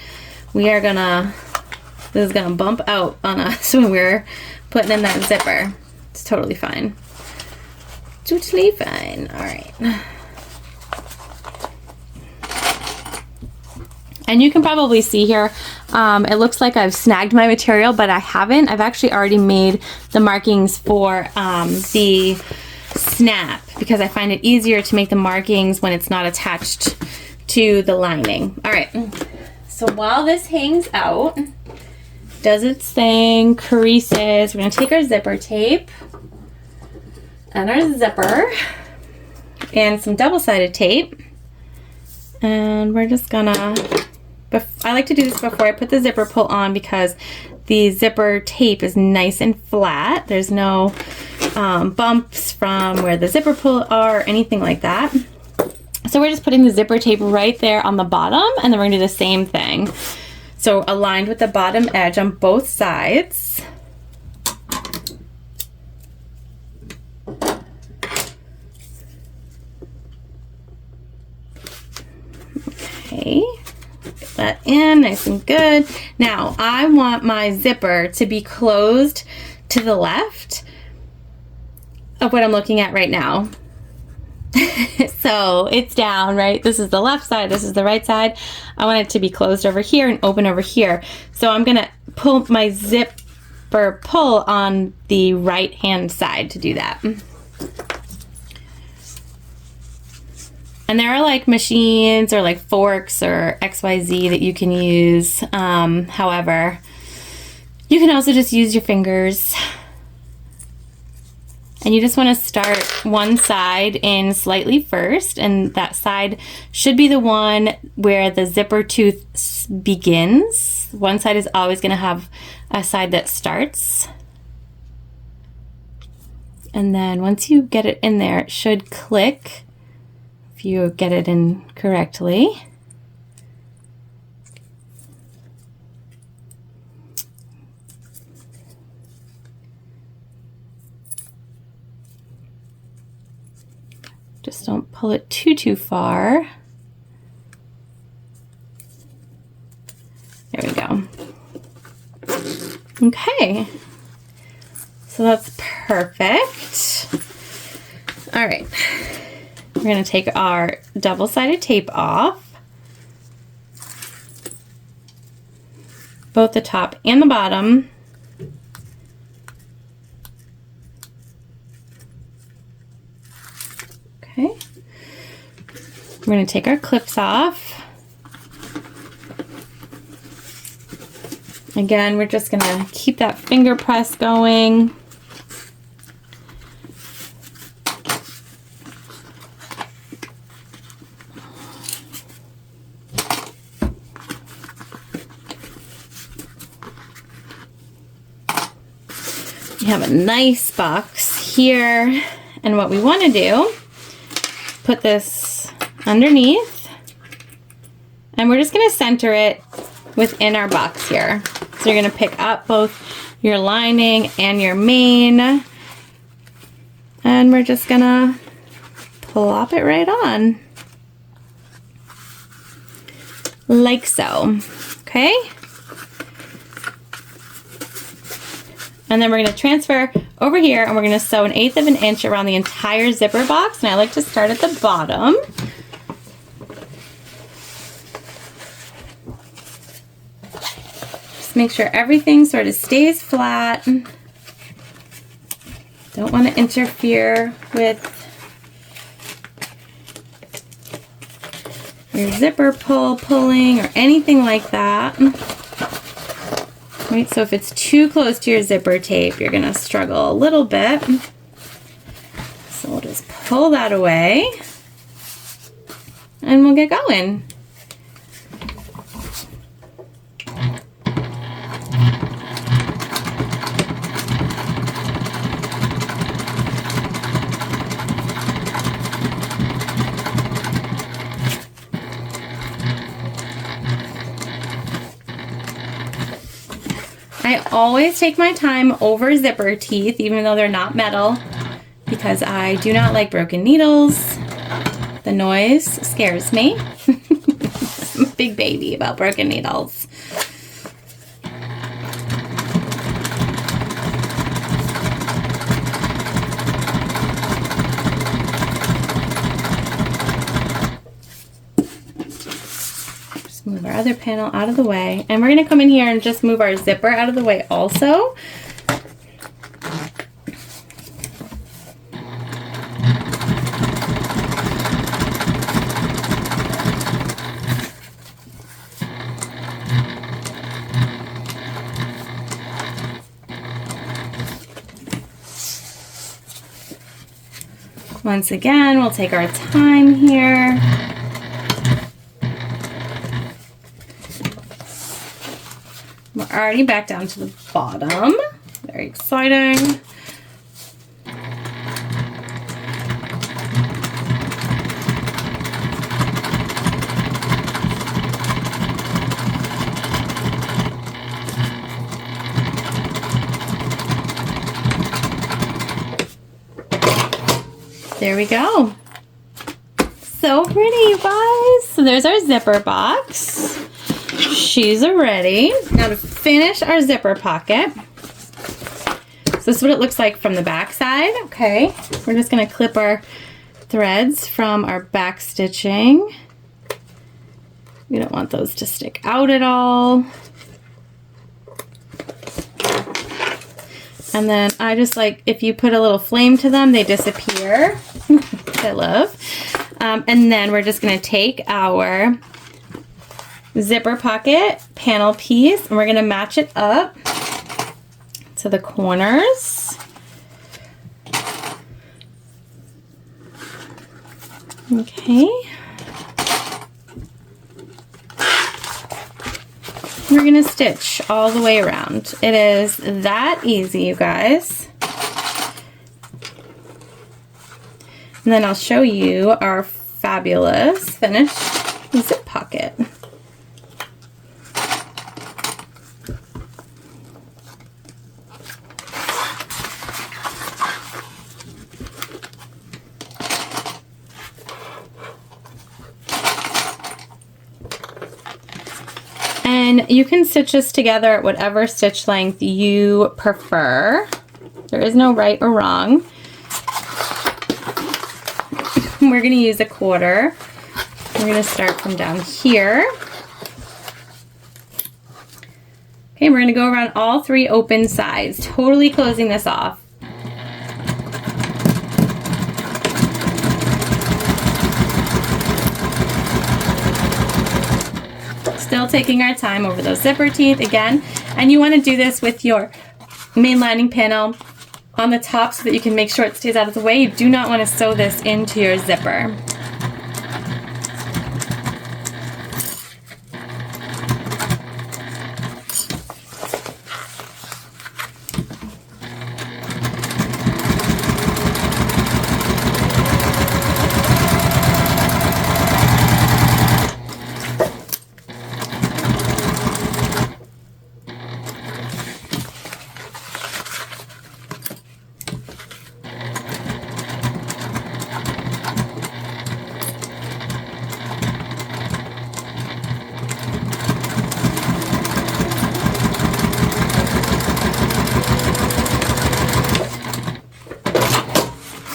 this is going to bump out on us when we're putting in that zipper. It's totally fine. Totally fine. All right. And you can probably see here, it looks like I've snagged my material, but I haven't. I've actually already made the markings for the snap because I find it easier to make the markings when it's not attached to the lining. All right, so while this hangs out, does its thing, creases, we're gonna take our zipper tape and our zipper and some double-sided tape, and we're just gonna, I like to do this before I put the zipper pull on because the zipper tape is nice and flat. There's no bumps from where the zipper pull are or anything like that. So we're just putting the zipper tape right there on the bottom, and then we're gonna do the same thing. So aligned with the bottom edge on both sides. Okay, get that in nice and good. Now I want my zipper to be closed to the left of what I'm looking at right now. So it's down, right? This is the left side, this is the right side. I want it to be closed over here and open over here. So I'm gonna pull my zipper pull on the right hand side to do that. And there are like machines or like forks or XYZ that you can use. However, you can also just use your fingers. And you just want to start one side in slightly first, and that side should be the one where the zipper tooth begins. One side is always going to have a side that starts. And then once you get it in there, it should click if you get it in correctly. Just don't pull it too far. There we go. Okay, so that's perfect. All right, we're gonna take our double-sided tape off, both the top and the bottom. Okay, we're going to take our clips off. Again, we're just going to keep that finger press going. You have a nice box here, and what we want to do, put this underneath, and we're just going to center it within our box here. So you're going to pick up both your lining and your main, and we're just going to plop it right on like so. Okay, and then we're going to transfer over here, and we're going to sew 1/8 of an inch around the entire zipper box. And I like to start at the bottom. Just make sure everything sort of stays flat. Don't want to interfere with your zipper pulling or anything like that. Right, so if it's too close to your zipper tape, you're going to struggle a little bit. So we'll just pull that away and we'll get going. I always take my time over zipper teeth, even though they're not metal, because I do not like broken needles. The noise scares me. I'm a big baby about broken needles. Just move our other panel out of the way. And we're going to come in here and just move our zipper out of the way also. Once again, we'll take our time here. We're already back down to the bottom. Very exciting. There we go. So pretty, you guys. So there's our zipper box. She's ready. Now to finish our zipper pocket. So this is what it looks like from the back side. Okay, we're just gonna clip our threads from our back stitching. We don't want those to stick out at all. And then I just like, if you put a little flame to them, they disappear. I love. And then we're just going to take our zipper pocket panel piece and we're going to match it up to the corners. Okay. We're going to stitch all the way around. It is that easy, you guys. And then I'll show you our fabulous finished zip pocket. And you can stitch this together at whatever stitch length you prefer. There is no right or wrong. We're going to use a quarter. We're going to start from down here. Okay, we're going to go around all three open sides, totally closing this off. Still taking our time over those zipper teeth again. And you want to do this with your main lining panel on the top so that you can make sure it stays out of the way. You do not want to sew this into your zipper.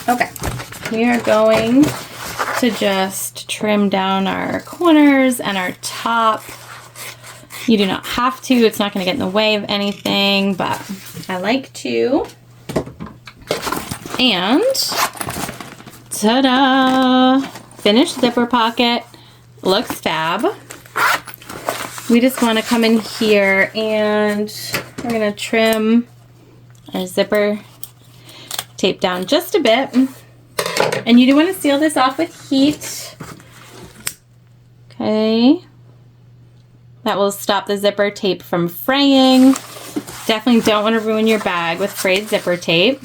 Okay, we are going to just trim down our corners and our top. You do not have to, it's not going to get in the way of anything, but I like to. And ta-da! Finished zipper pocket. Looks fab. We just want to come in here and we're going to trim our zipper tape down just a bit. And you do want to seal this off with heat. Okay. That will stop the zipper tape from fraying. Definitely don't want to ruin your bag with frayed zipper tape.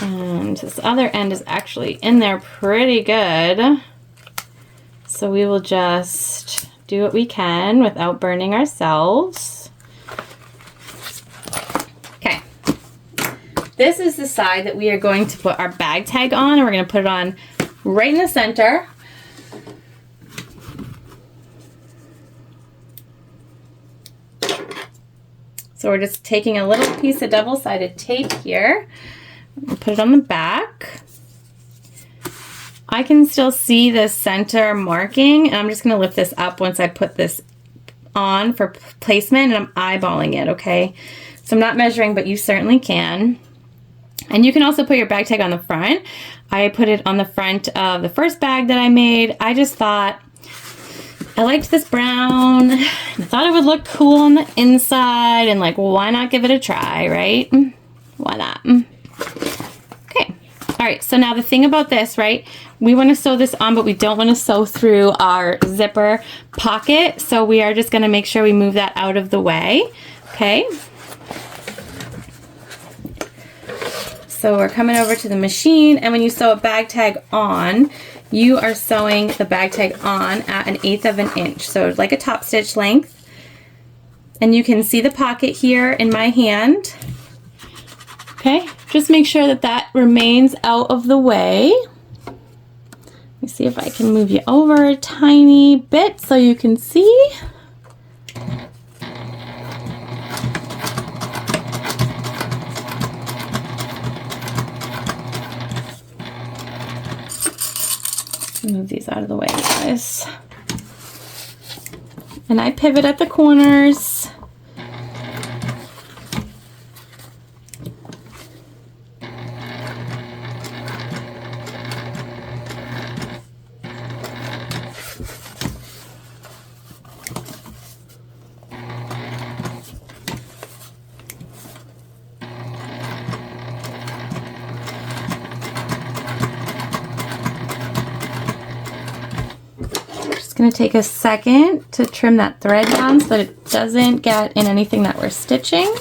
And this other end is actually in there pretty good. So we will just do what we can without burning ourselves. Okay. This is the side that we are going to put our bag tag on, and we're going to put it on right in the center. So we're just taking a little piece of double-sided tape here and put it on the back. I can still see the center marking, and I'm just going to lift this up once I put this on for placement, and I'm eyeballing it, okay? So I'm not measuring, but you certainly can. And you can also put your bag tag on the front. I put it on the front of the first bag that I made. I just thought I liked this brown. I thought it would look cool on the inside, and like, why not give it a try, right? Why not? Okay. All right, so now the thing about this, right? We want to sew this on, but we don't want to sew through our zipper pocket. So we are just going to make sure we move that out of the way. Okay. So we're coming over to the machine, and when you sew a bag tag on, you are sewing the bag tag on at 1/8 of an inch. So like a top stitch length. And you can see the pocket here in my hand. Okay, just make sure that that remains out of the way. Let me see if I can move you over a tiny bit so you can see. Move these out of the way, guys. And I pivot at the corners. Going to take a second to trim that thread down so that it doesn't get in anything that we're stitching.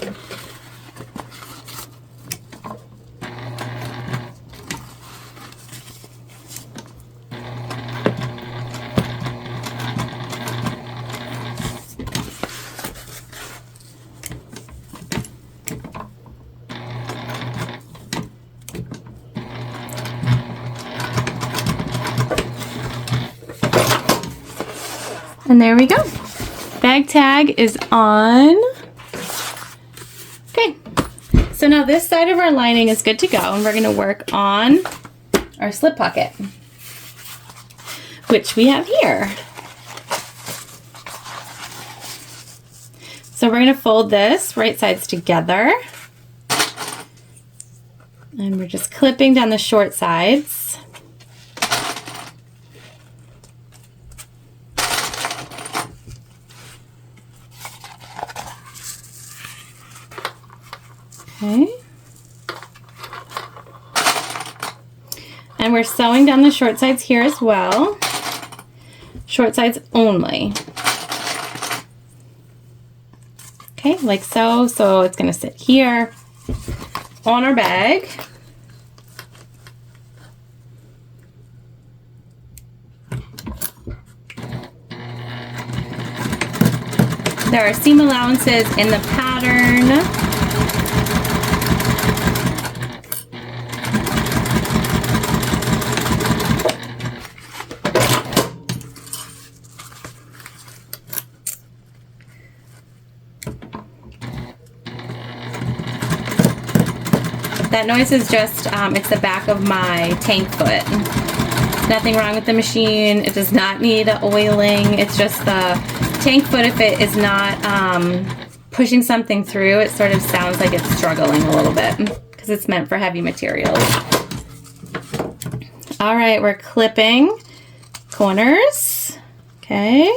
And there we go. Bag tag is on. Okay, so now this side of our lining is good to go, and we're going to work on our slip pocket, which we have here. So we're going to fold this right sides together, and we're just clipping down the short sides. Okay. And we're sewing down the short sides here as well. Short sides only. Okay, like so. So it's going to sit here on our bag. There are seam allowances in the pattern. That noise is just, it's the back of my tank foot. Nothing wrong with the machine. It does not need oiling. It's just the tank foot, if it is not pushing something through, it sort of sounds like it's struggling a little bit because it's meant for heavy materials. All right, we're clipping corners. Okay.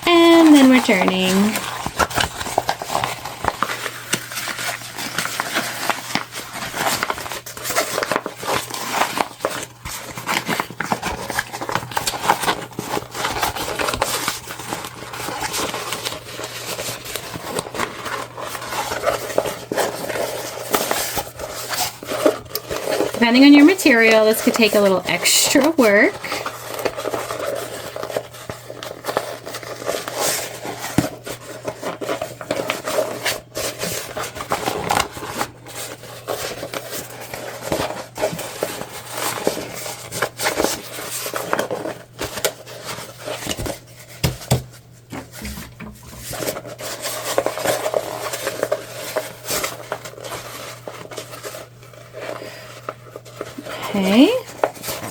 And then we're turning. depending on your material, this could take a little extra work. Okay,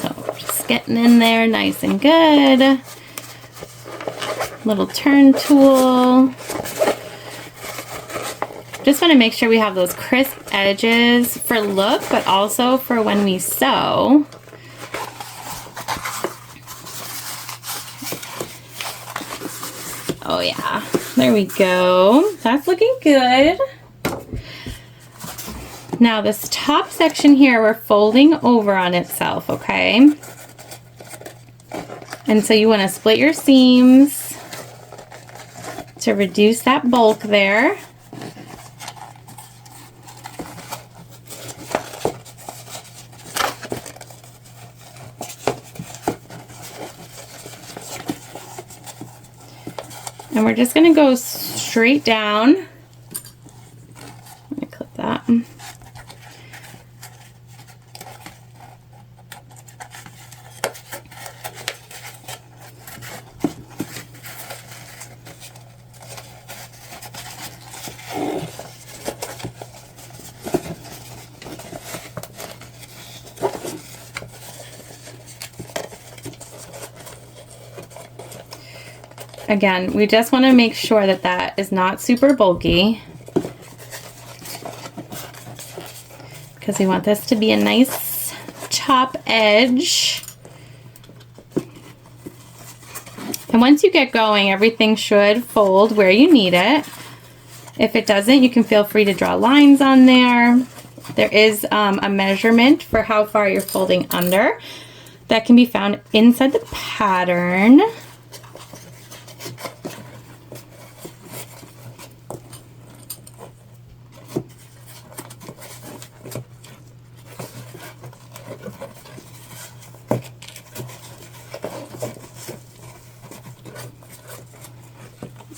so just getting in there nice and good. Little turn tool. Just want to make sure we have those crisp edges for look, but also for when we sew. Oh yeah, there we go. That's looking good. Now this top section here, we're folding over on itself, okay? And so you want to split your seams to reduce that bulk there. And we're just going to go straight down. Let me clip that. Again, we just want to make sure that that is not super bulky, because we want this to be a nice top edge. And once you get going, everything should fold where you need it. If it doesn't, you can feel free to draw lines on there. There is a measurement for how far you're folding under that can be found inside the pattern.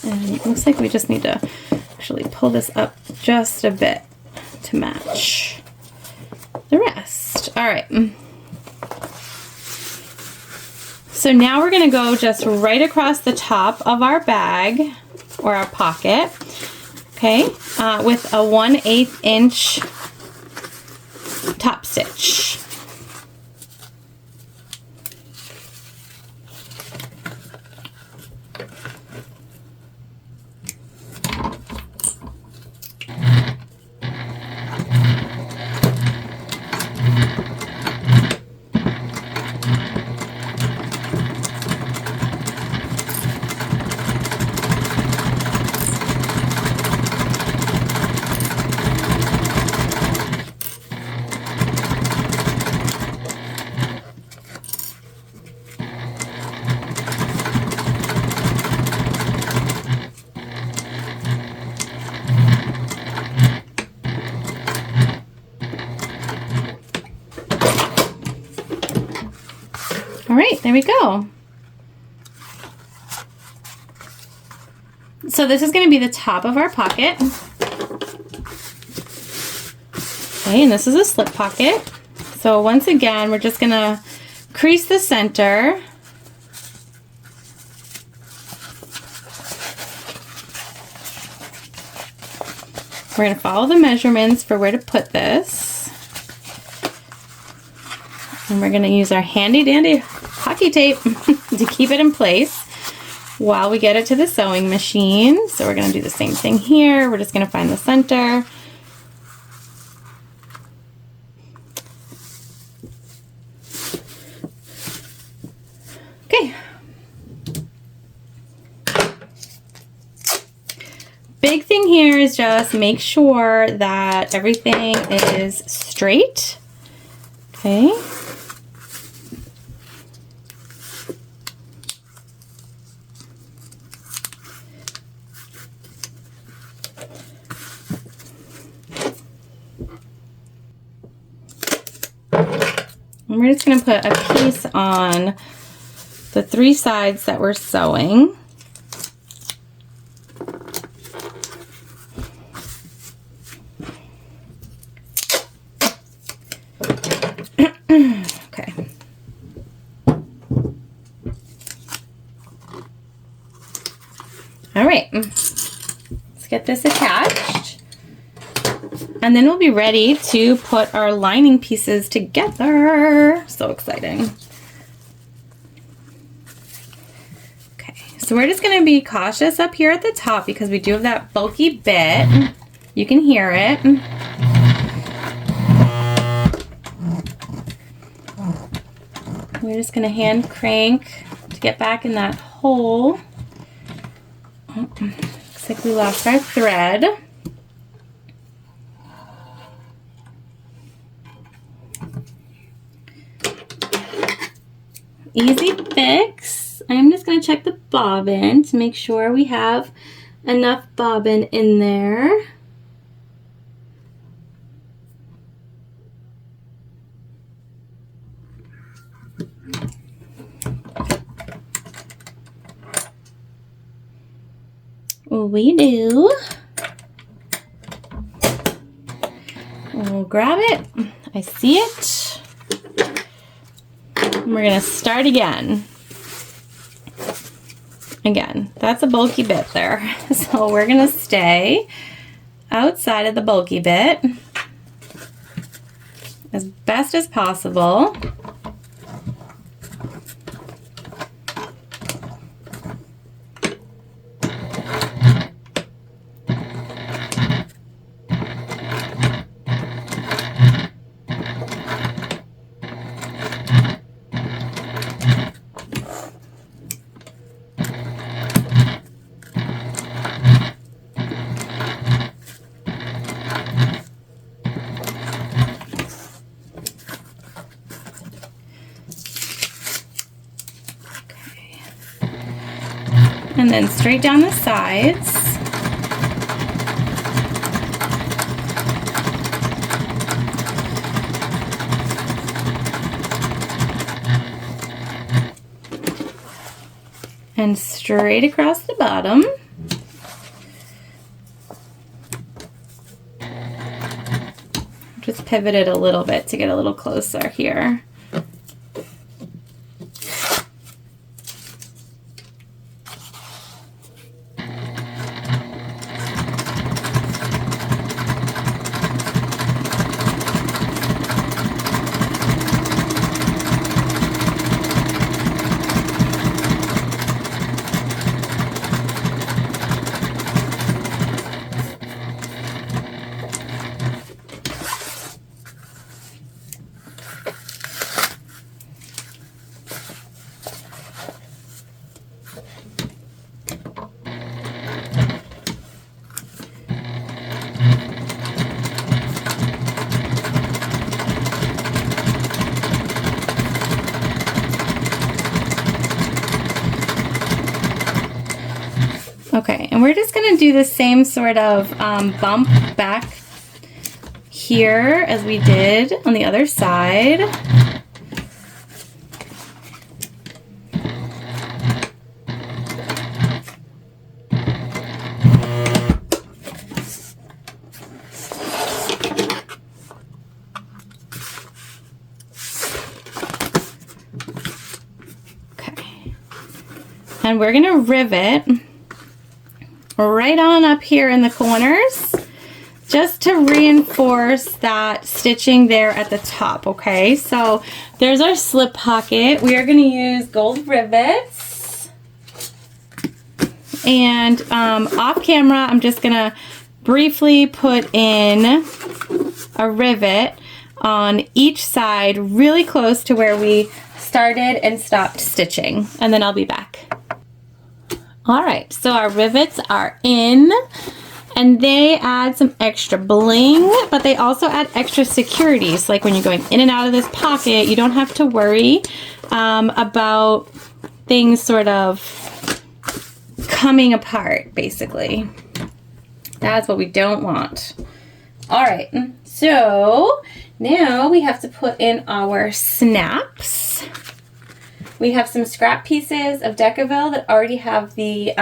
And it looks like we just need to actually pull this up just a bit to match the rest. All right. So now we're going to go just right across the top of our bag or our pocket, okay, with a 1/8 inch top stitch. All right, there we go. So this is going to be the top of our pocket. Okay, and this is a slip pocket. So once again, we're just going to crease the center. We're going to follow the measurements for where to put this. And we're going to use our handy dandy hockey tape to keep it in place while we get it to the sewing machine. So we're going to do the same thing here. We're just going to find the center. Okay. Big thing here is just make sure that everything is straight. Okay. And we're just going to put a piece on the 3 sides that we're sewing. Okay. All right, let's get this attached. And then we'll be ready to put our lining pieces together. So exciting. Okay, so we're just gonna be cautious up here at the top because we do have that bulky bit. You can hear it. We're just gonna hand crank to get back in that hole. Oh, looks like we lost our thread. Easy fix. I'm just going to check the bobbin to make sure we have enough bobbin in there. We do. We'll grab it. I see it. And we're going to start again. Again, that's a bulky bit there. So we're going to stay outside of the bulky bit as best as possible. And then straight down the sides. And straight across the bottom. Just pivot it a little bit to get a little closer here. Okay, and we're just gonna do the same sort of bump back here as we did on the other side. Okay, and we're gonna rivet right on up here in the corners just to reinforce that stitching there at the top. Okay, so there's our slip pocket. We are going to use gold rivets, and off camera I'm just going to briefly put in a rivet on each side really close to where we started and stopped stitching, and then I'll be back. All right, so our rivets are in, and they add some extra bling, but they also add extra security. So like when you're going in and out of this pocket, you don't have to worry about things sort of coming apart, basically. That's what we don't want. All right, so now we have to put in our snaps. We have some scrap pieces of Decaville that already have the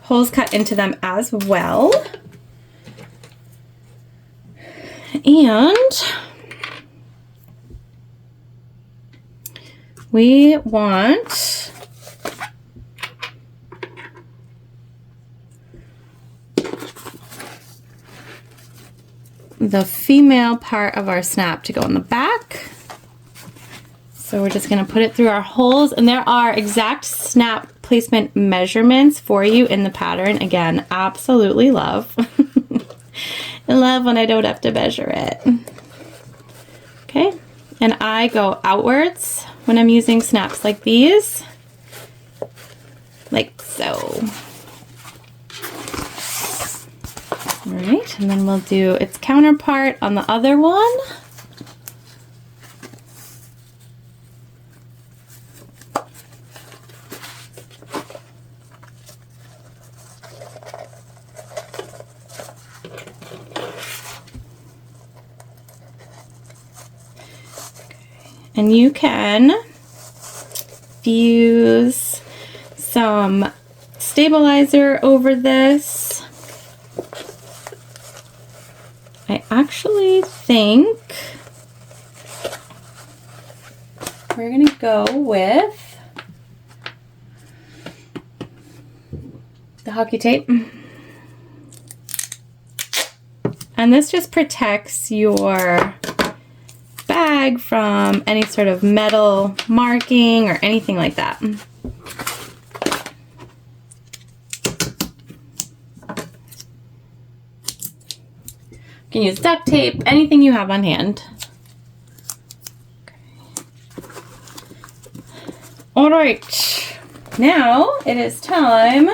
holes cut into them as well. And we want the female part of our snap to go in the back. So we're just going to put it through our holes, and there are exact snap placement measurements for you in the pattern. Again, absolutely love. I love when I don't have to measure it. Okay, and I go outwards when I'm using snaps like these, like so. All right, and then we'll do its counterpart on the other one. And you can fuse some stabilizer over this. I actually think we're going to go with the hockey tape. And this just protects your bag from any sort of metal marking or anything like that. You can use duct tape, anything you have on hand. All right, now it is time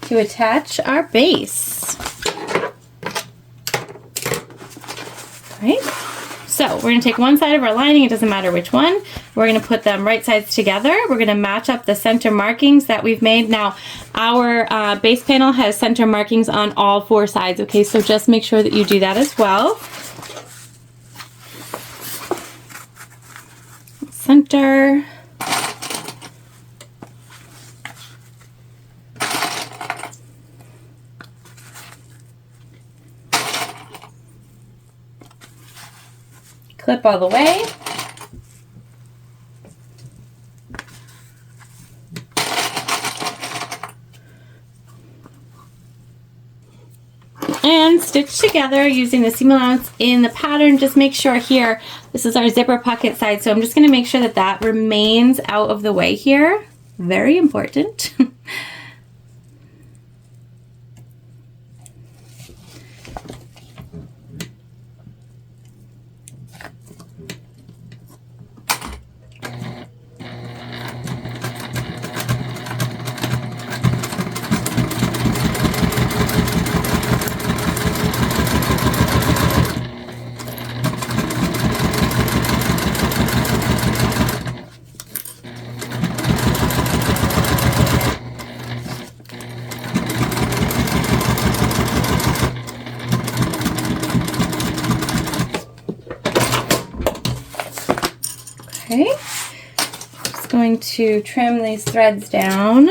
to attach our base. All right. So we're going to take one side of our lining, it doesn't matter which one. We're going to put them right sides together. We're going to match up the center markings that we've made. Now, our base panel has center markings on all four sides, okay? So just make sure that you do that as well. Center. Clip all the way. And stitch together using the seam allowance in the pattern. Just make sure here, this is our zipper pocket side, so I'm just going to make sure that that remains out of the way here. Very important. Okay, just going to trim these threads down.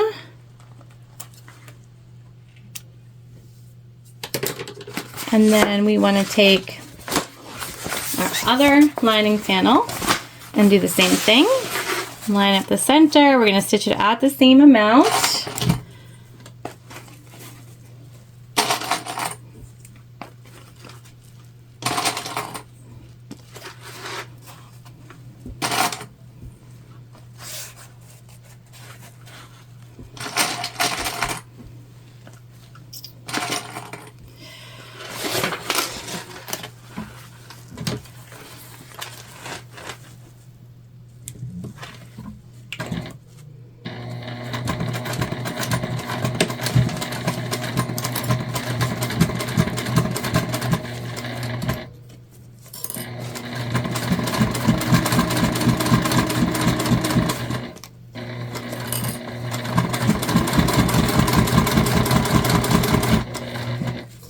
And then we want to take our other lining panel and do the same thing. Line up the center. We're going to stitch it at the same amount.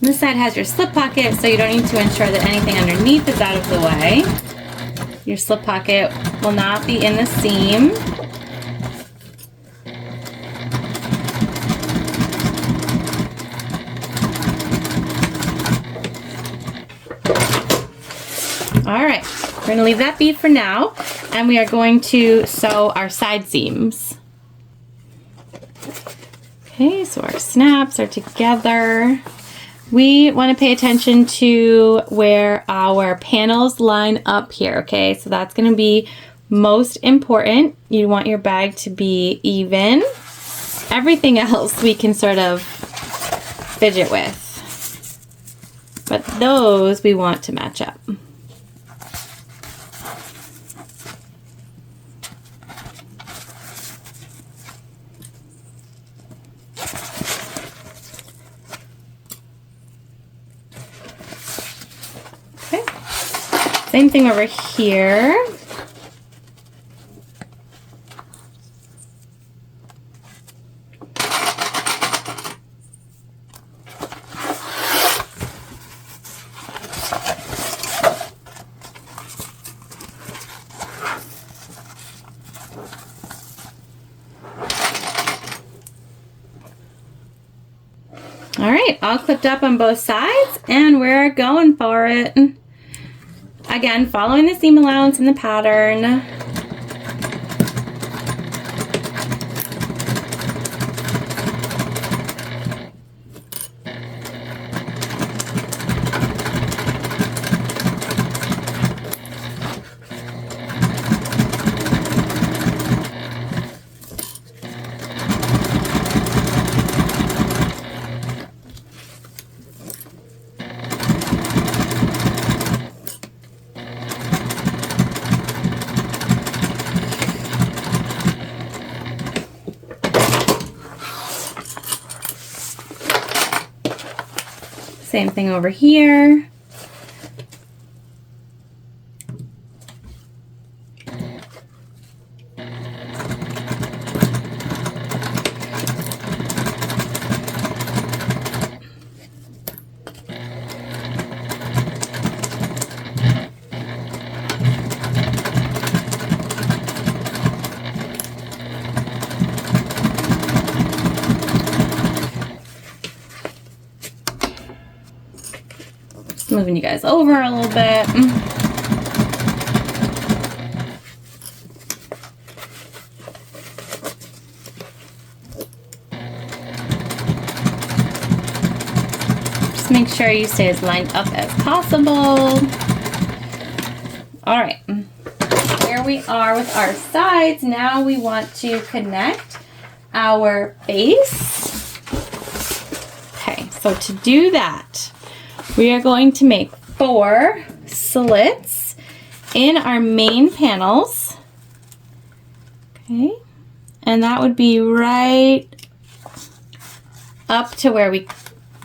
This side has your slip pocket, so you don't need to ensure that anything underneath is out of the way. Your slip pocket will not be in the seam. All right, we're gonna leave that be for now, and we are going to sew our side seams. Okay, so our snaps are together. We want to pay attention to where our panels line up here, okay? So that's going to be most important. You want your bag to be even. Everything else we can sort of fidget with. But those we want to match up. Same thing over here. All right, all clipped up on both sides, and we're going for it. Again, following the seam allowance in the pattern. Same thing over here. Moving you guys over a little bit. Just make sure you stay as lined up as possible. All right, here we are with our sides. Now we want to connect our base. Okay, so to do that, we are going to make 4 slits in our main panels. Okay, and that would be right up to where we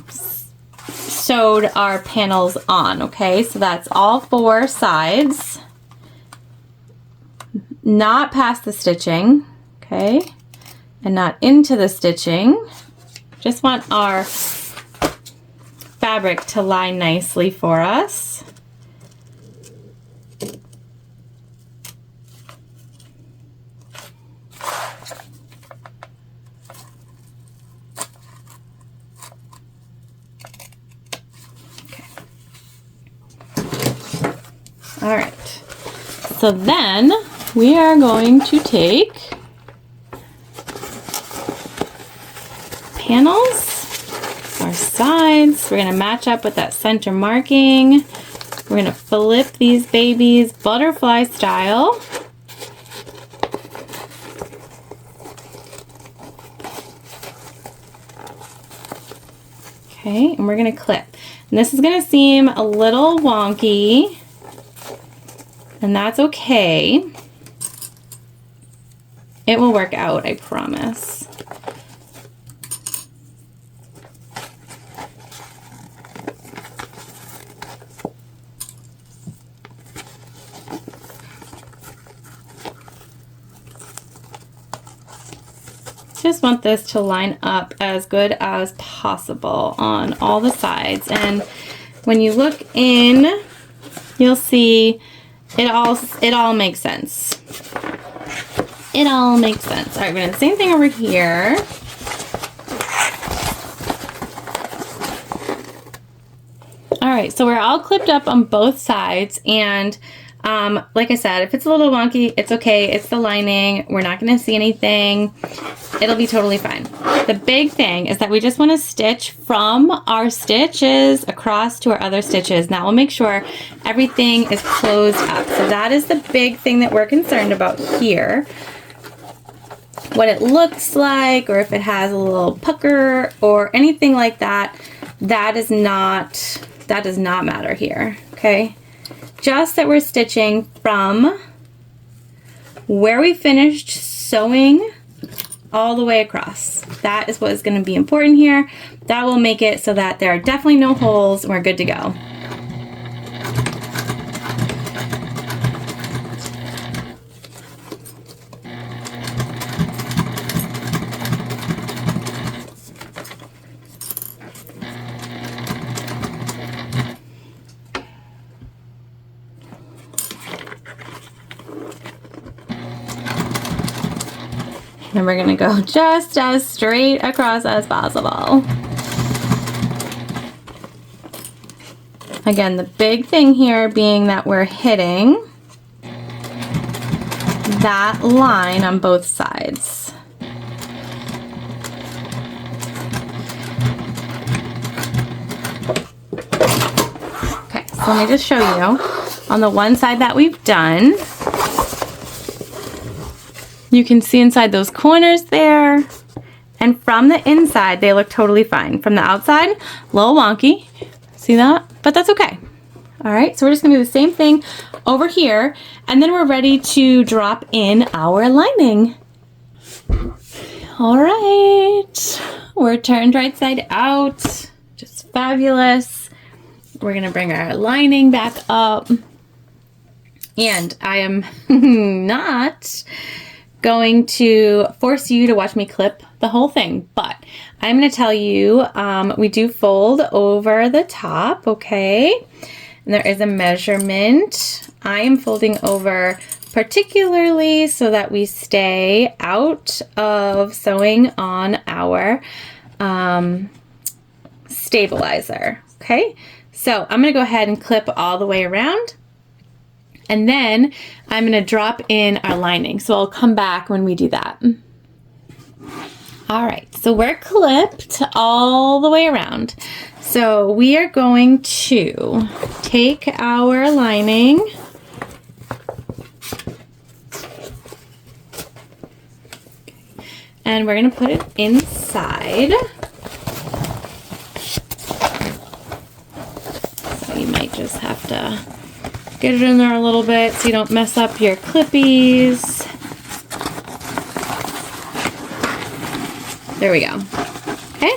sewed our panels on. Okay, so that's all 4 sides, not past the stitching, okay, and not into the stitching. Just want our fabric to lie nicely for us. Okay. All right. So then we are going to take panels, our sides. We're going to match up with that center marking. We're going to flip these babies butterfly style. Okay, and we're going to clip. And this is going to seem a little wonky, and that's okay. It will work out, I promise. just want this to line up as good as possible on all the sides. And when you look in, you'll see it all makes sense. It all makes sense. All right, we're gonna do the same thing over here. All right, so we're all clipped up on both sides, and like I said, if it's a little wonky, it's okay. It's the lining. We're not gonna see anything. It'll be totally fine. The big thing is that we just wanna stitch from our stitches across to our other stitches. That will make sure everything is closed up. So that is the big thing that we're concerned about here. What it looks like, or if it has a little pucker or anything like that, that does not matter here, okay? Just that we're stitching from where we finished sewing all the way across. That is what is going to be important here. That will make it so that there are definitely no holes and we're good to go. And we're gonna go just as straight across as possible. Again, the big thing here being that we're hitting that line on both sides. Okay, so let me just show you. On the one side that we've done, you can see inside those corners there, and from the inside they look totally fine. From the outside, a little wonky, see that? But that's okay. All right, so we're just gonna do the same thing over here, and then we're ready to drop in our lining. All right, we're turned right side out, just fabulous. We're gonna bring our lining back up, and I am not going to force you to watch me clip the whole thing, but I'm going to tell you, we do fold over the top, okay? And there is a measurement. I am folding over particularly so that we stay out of sewing on our stabilizer, okay? So I'm going to go ahead and clip all the way around. And then I'm going to drop in our lining. So I'll come back when we do that. All right, so we're clipped all the way around. So we are going to take our lining and we're going to put it inside. So you might just have to get it in there a little bit so you don't mess up your clippies. There we go. Okay.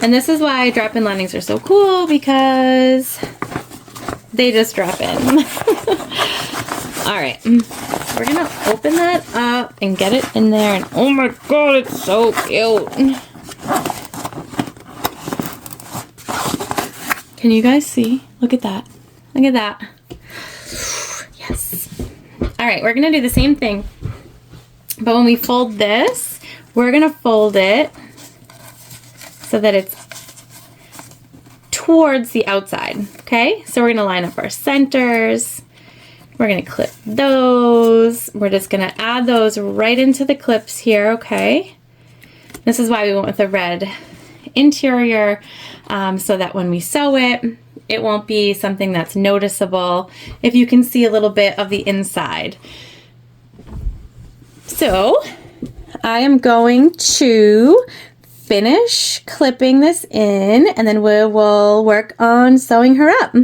And this is why drop-in linings are so cool, because they just drop in. All right. We're going to open that up and get it in there. And oh my God, it's so cute. Can you guys see? Look at that. Look at that. Yes. All right, we're gonna do the same thing, but when we fold this, we're gonna fold it so that it's towards the outside, okay? So we're gonna line up our centers. We're gonna clip those. We're just gonna add those right into the clips here, okay? This is why we went with a red interior, so that when we sew it, it won't be something that's noticeable if you can see a little bit of the inside. So I am going to finish clipping this in, and then we will work on sewing her up.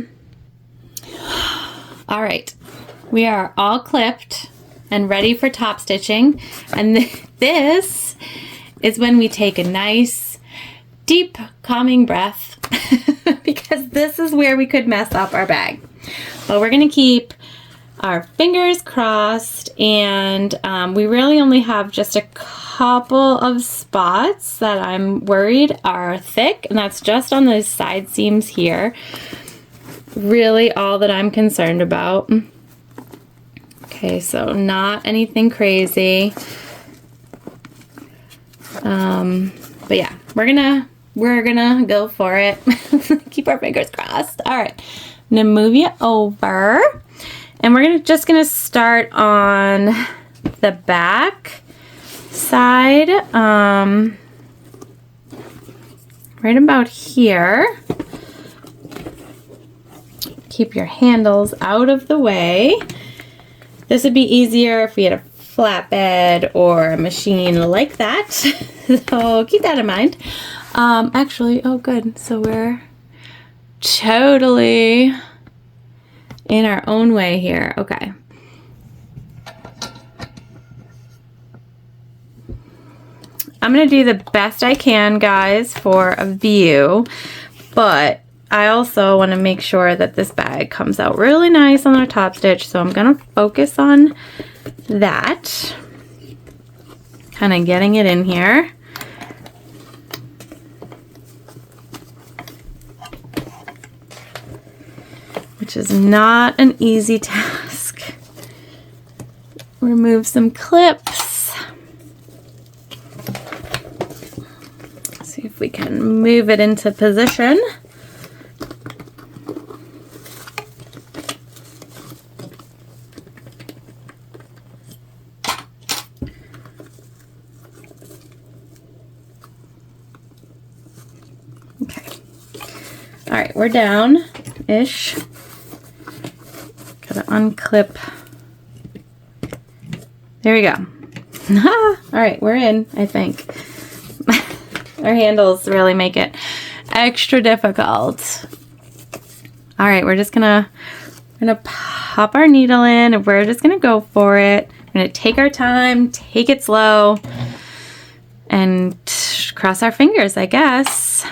All right, we are all clipped and ready for top stitching. And this is when we take a nice, deep, calming breath because this is where we could mess up our bag. But we're gonna keep our fingers crossed, and we really only have just a couple of spots that I'm worried are thick, and that's just on the side seams here. Really all that I'm concerned about. Okay, so not anything crazy. But yeah, we're gonna go for it. Keep our fingers crossed. All right, I'm gonna move you over, and we're just gonna start on the back side, right about here. Keep your handles out of the way. This would be easier if we had a flatbed or a machine like that. So keep that in mind. Actually, oh good. So we're totally in our own way here. Okay. I'm going to do the best I can, guys, for a view, but I also want to make sure that this bag comes out really nice on our top stitch, so I'm going to focus on that. Kind of getting it in here. Which is not an easy task. Remove some clips. See if we can move it into position. Okay. All right, we're down-ish. Gotta unclip. There we go. All right, we're in, I think. Our handles really make it extra difficult. All right, we're gonna pop our needle in, and we're just gonna go for it. We're gonna take our time, take it slow, and cross our fingers, I guess.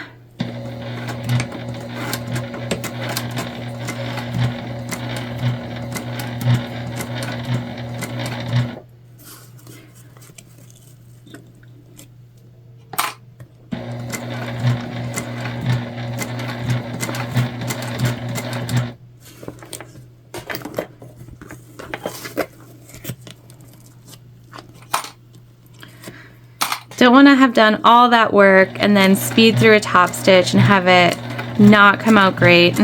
Don't want to have done all that work and then speed through a top stitch and have it not come out great.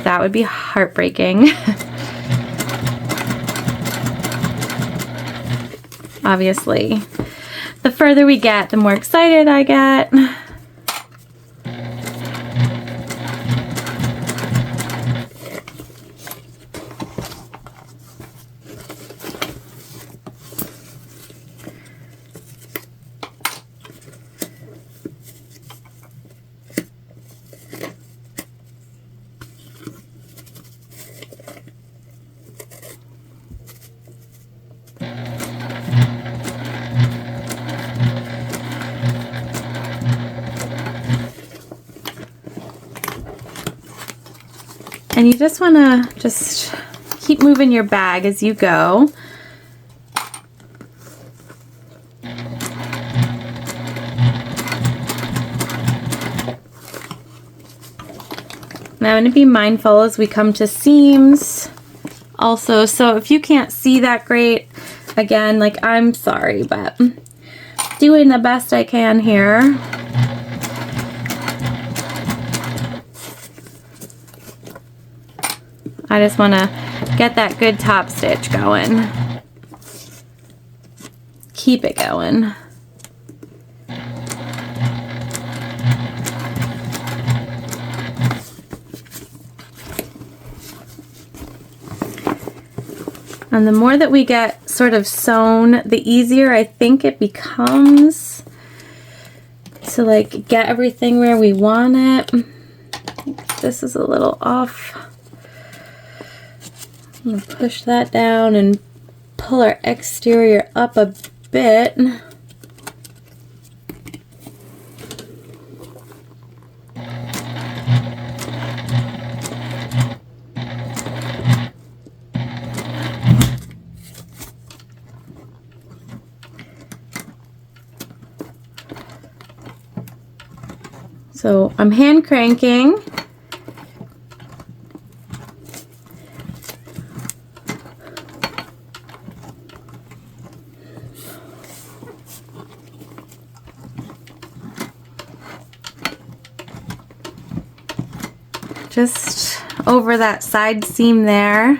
That would be heartbreaking. Obviously, the further we get, the more excited I get. And you just want to just keep moving your bag as you go. Now I'm going to be mindful as we come to seams also. So if you can't see that great, again, like, I'm sorry, but doing the best I can here. I just want to get that good top stitch going. Keep it going. And the more that we get sort of sewn, the easier I think it becomes to like get everything where we want it. This is a little off. I'm going to push that down and pull our exterior up a bit. So I'm hand cranking. Just over that side seam there.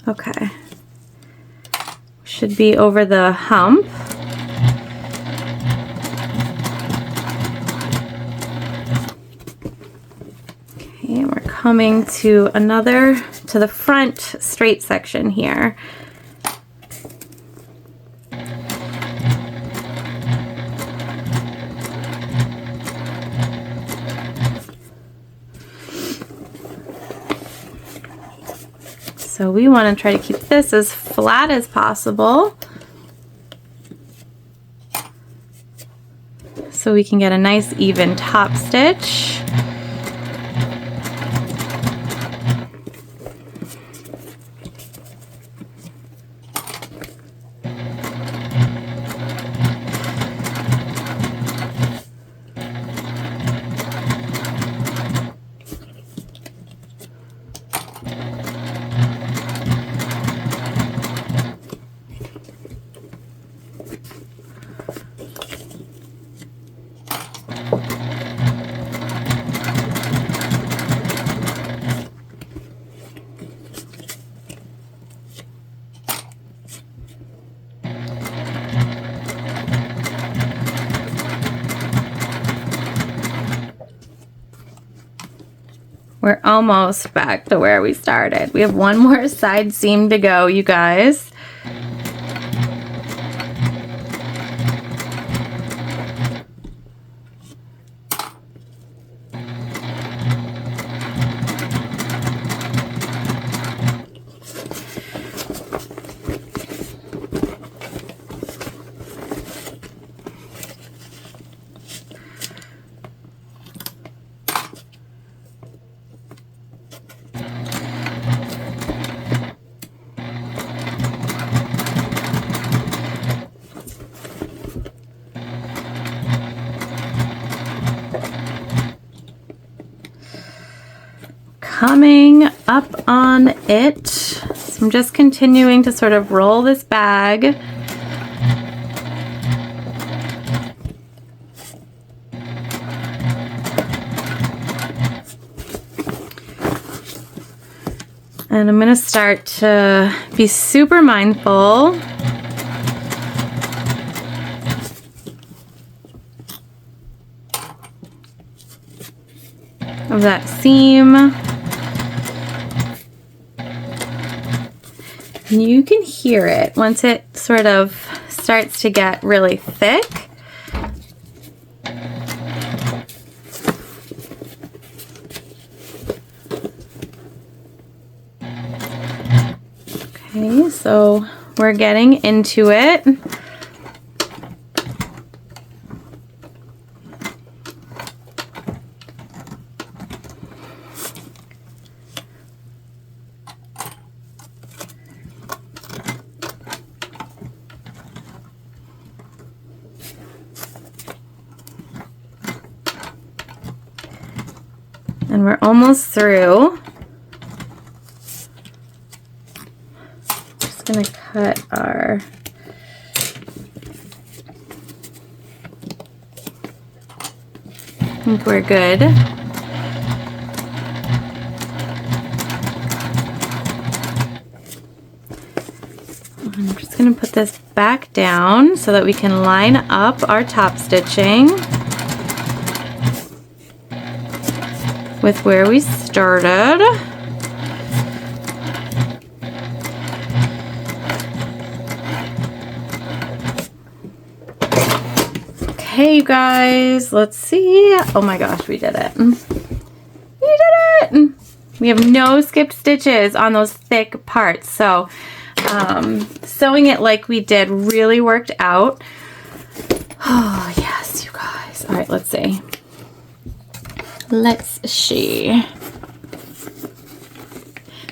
Okay. Should be over the hump. Okay, and we're coming to the front straight section here. So we want to try to keep this as flat as possible so we can get a nice even top stitch. We're almost back to where we started. We have one more side seam to go, you guys. Coming up on it, so I'm just continuing to sort of roll this bag. And I'm going to start to be super mindful of that seam. And you can hear it once it sort of starts to get really thick. Okay, so we're getting into it. And we're almost through. Just gonna cut our I think we're good. I'm just gonna put this back down so that we can line up our top stitching with where we started. Okay, you guys, let's see. Oh my gosh, we did it. We did it! We have no skipped stitches on those thick parts, so sewing it like we did really worked out. Oh, yes, you guys. All right, let's see. Let's see.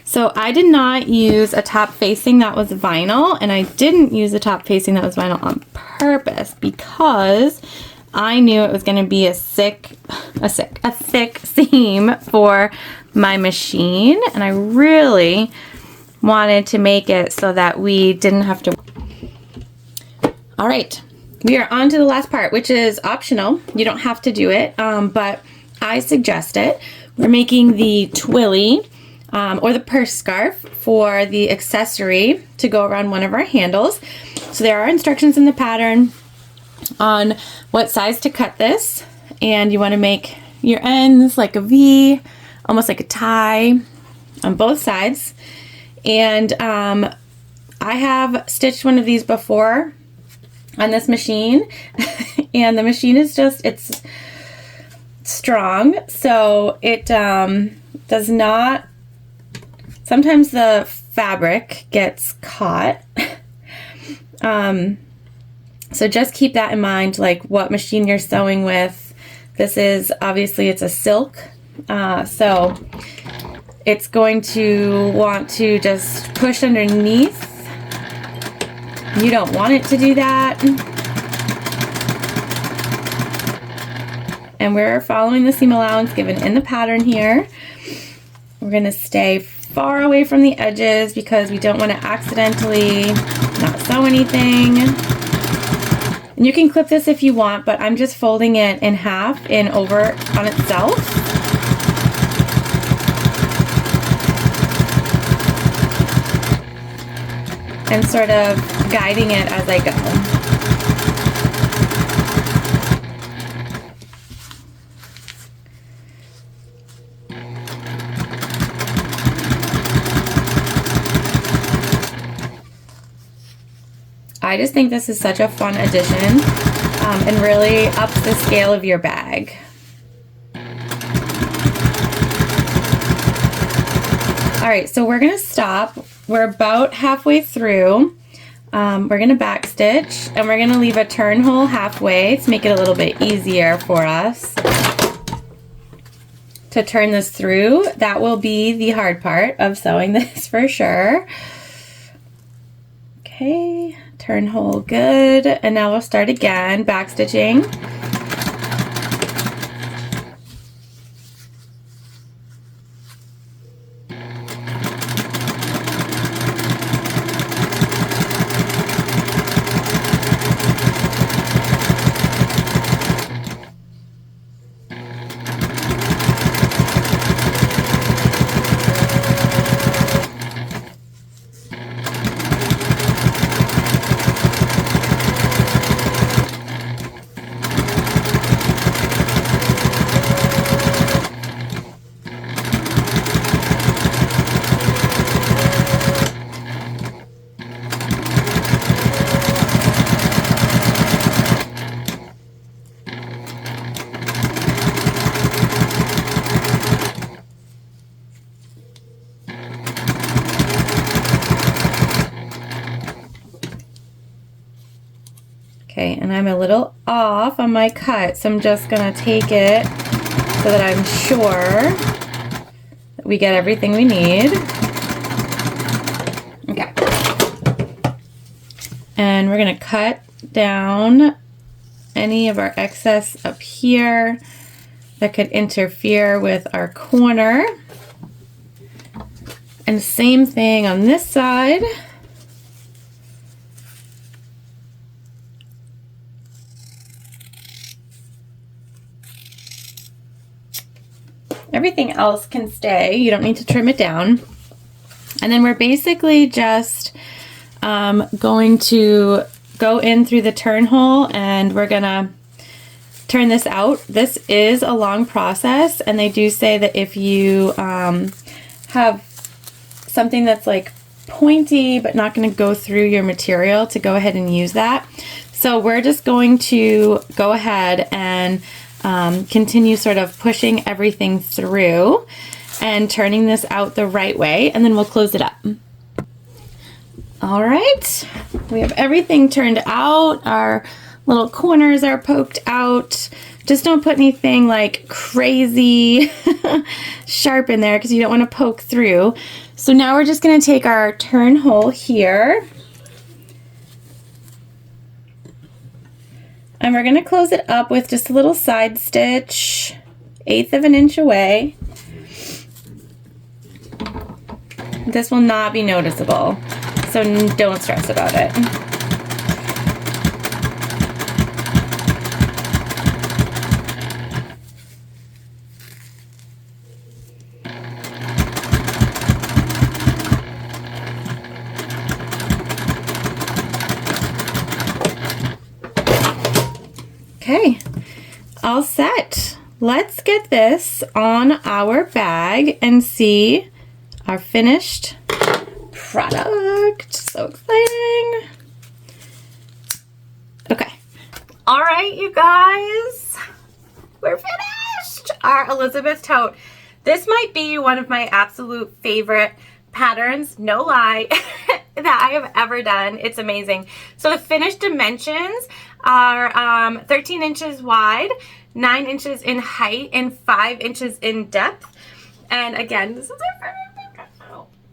So I did not use a top facing that was vinyl, and I didn't use a top facing that was vinyl on purpose because I knew it was going to be a thick seam for my machine, and I really wanted to make it so that we didn't have to. All right, we are on to the last part, which is optional. You don't have to do it, but I suggest it. We're making the twillie or the purse scarf for the accessory to go around one of our handles. So there are instructions in the pattern on what size to cut this, and you want to make your ends like a V, almost like a tie on both sides. And I have stitched one of these before on this machine and the machine is just, it's strong, so it does not, sometimes the fabric gets caught. So just keep that in mind, like what machine you're sewing with. This is, obviously it's a silk, so it's going to want to just push underneath. You don't want it to do that. And we're following the seam allowance given in the pattern here. We're gonna stay far away from the edges because we don't want to accidentally not sew anything. And you can clip this if you want, but I'm just folding it in half and over on itself. And sort of guiding it as I go. I just think this is such a fun addition and really ups the scale of your bag. All right, so we're gonna stop. We're about halfway through. We're gonna back stitch and we're gonna leave a turn hole halfway to make it a little bit easier for us to turn this through. That will be the hard part of sewing this for sure. Okay, turn hole good. And now we'll start again, back stitching. Okay, and I'm a little off on my cut, so I'm just gonna take it so that I'm sure that we get everything we need. Okay. And we're gonna cut down any of our excess up here that could interfere with our corner. And same thing on this side. Everything else can stay. You don't need to trim it down. And then we're basically just going to go in through the turn hole and we're gonna turn this out. This is a long process, and they do say that if you have something that's like pointy but not going to go through your material, to go ahead and use that. So we're just going to go ahead and continue sort of pushing everything through and turning this out the right way, and then we'll close it up. All right, we have everything turned out. Our little corners are poked out. Just don't put anything like crazy sharp in there because you don't want to poke through. So now we're just going to take our turn hole here And we're gonna close it up with just a little side stitch, 1/8 of an inch away. This will not be noticeable, so don't stress about it. Okay, all set. Let's get this on our bag and see our finished product. So exciting. Okay. All right, you guys, we're finished. Our Elizabeth tote. This might be one of my absolute favorite patterns, no lie, that I have ever done. It's amazing. So the finished dimensions are 13 inches wide, 9 inches in height, and 5 inches in depth. And again, this is our favorite.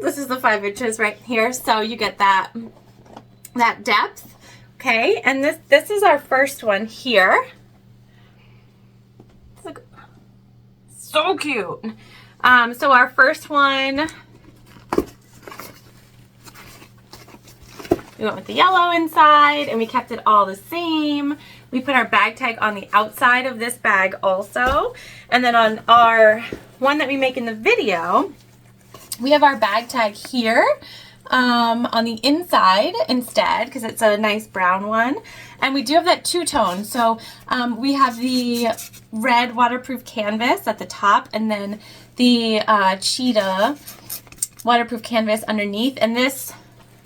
This is the 5 inches right here, so you get that depth. Okay, and this is our first one here. Look, so cute. So our first one, we went with the yellow inside, and we kept it all the same. We put our bag tag on the outside of this bag also, and then on our one that we make in the video, we have our bag tag here on the inside instead, because it's a nice brown one. And we do have that two-tone. So we have the red waterproof canvas at the top, and then the cheetah waterproof canvas underneath. And this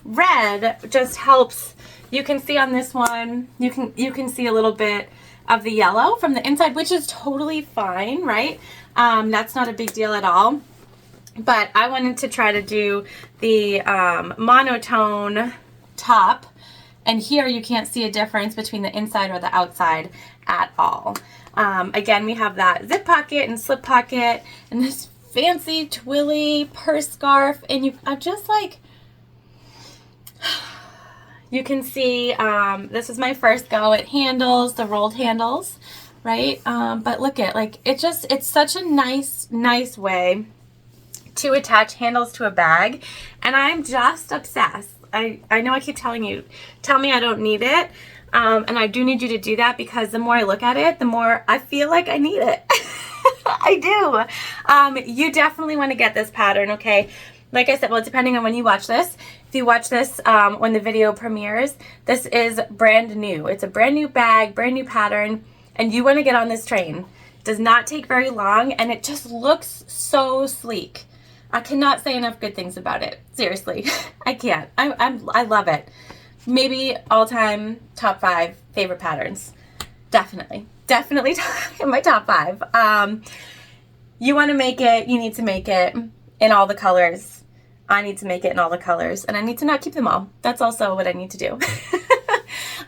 red just helps. You can see on this one, you can see a little bit of the yellow from the inside, which is totally fine, right? That's not a big deal at all. But I wanted to try to do the monotone top, and here you can't see a difference between the inside or the outside at all. Again, we have that zip pocket and slip pocket and this fancy twillie purse scarf, and I'm just like, you can see this is my first go at handles, the rolled handles, right? But look at, like, it's such a nice way to attach handles to a bag, and I'm just obsessed. I know I keep telling you, tell me I don't need it, and I do need you to do that, because the more I look at it, the more I feel like I need it. I do. You definitely want to get this pattern, okay? Like I said, well, depending on when you watch this. If you watch this when the video premieres, this is brand new. It's a brand new bag, brand new pattern, and you want to get on this train. It does not take very long, and it just looks so sleek. I cannot say enough good things about it. Seriously, I can't. I love it. Maybe all-time top 5 favorite patterns. Definitely in my top 5. You want to make it. You need to make it in all the colors. I need to make it in all the colors, and I need to not keep them all. That's also what I need to do.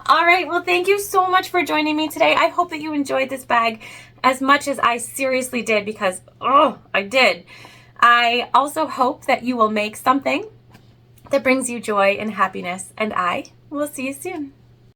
All right. Well, thank you so much for joining me today. I hope that you enjoyed this bag as much as I seriously did, because I did. I also hope that you will make something that brings you joy and happiness, and I will see you soon.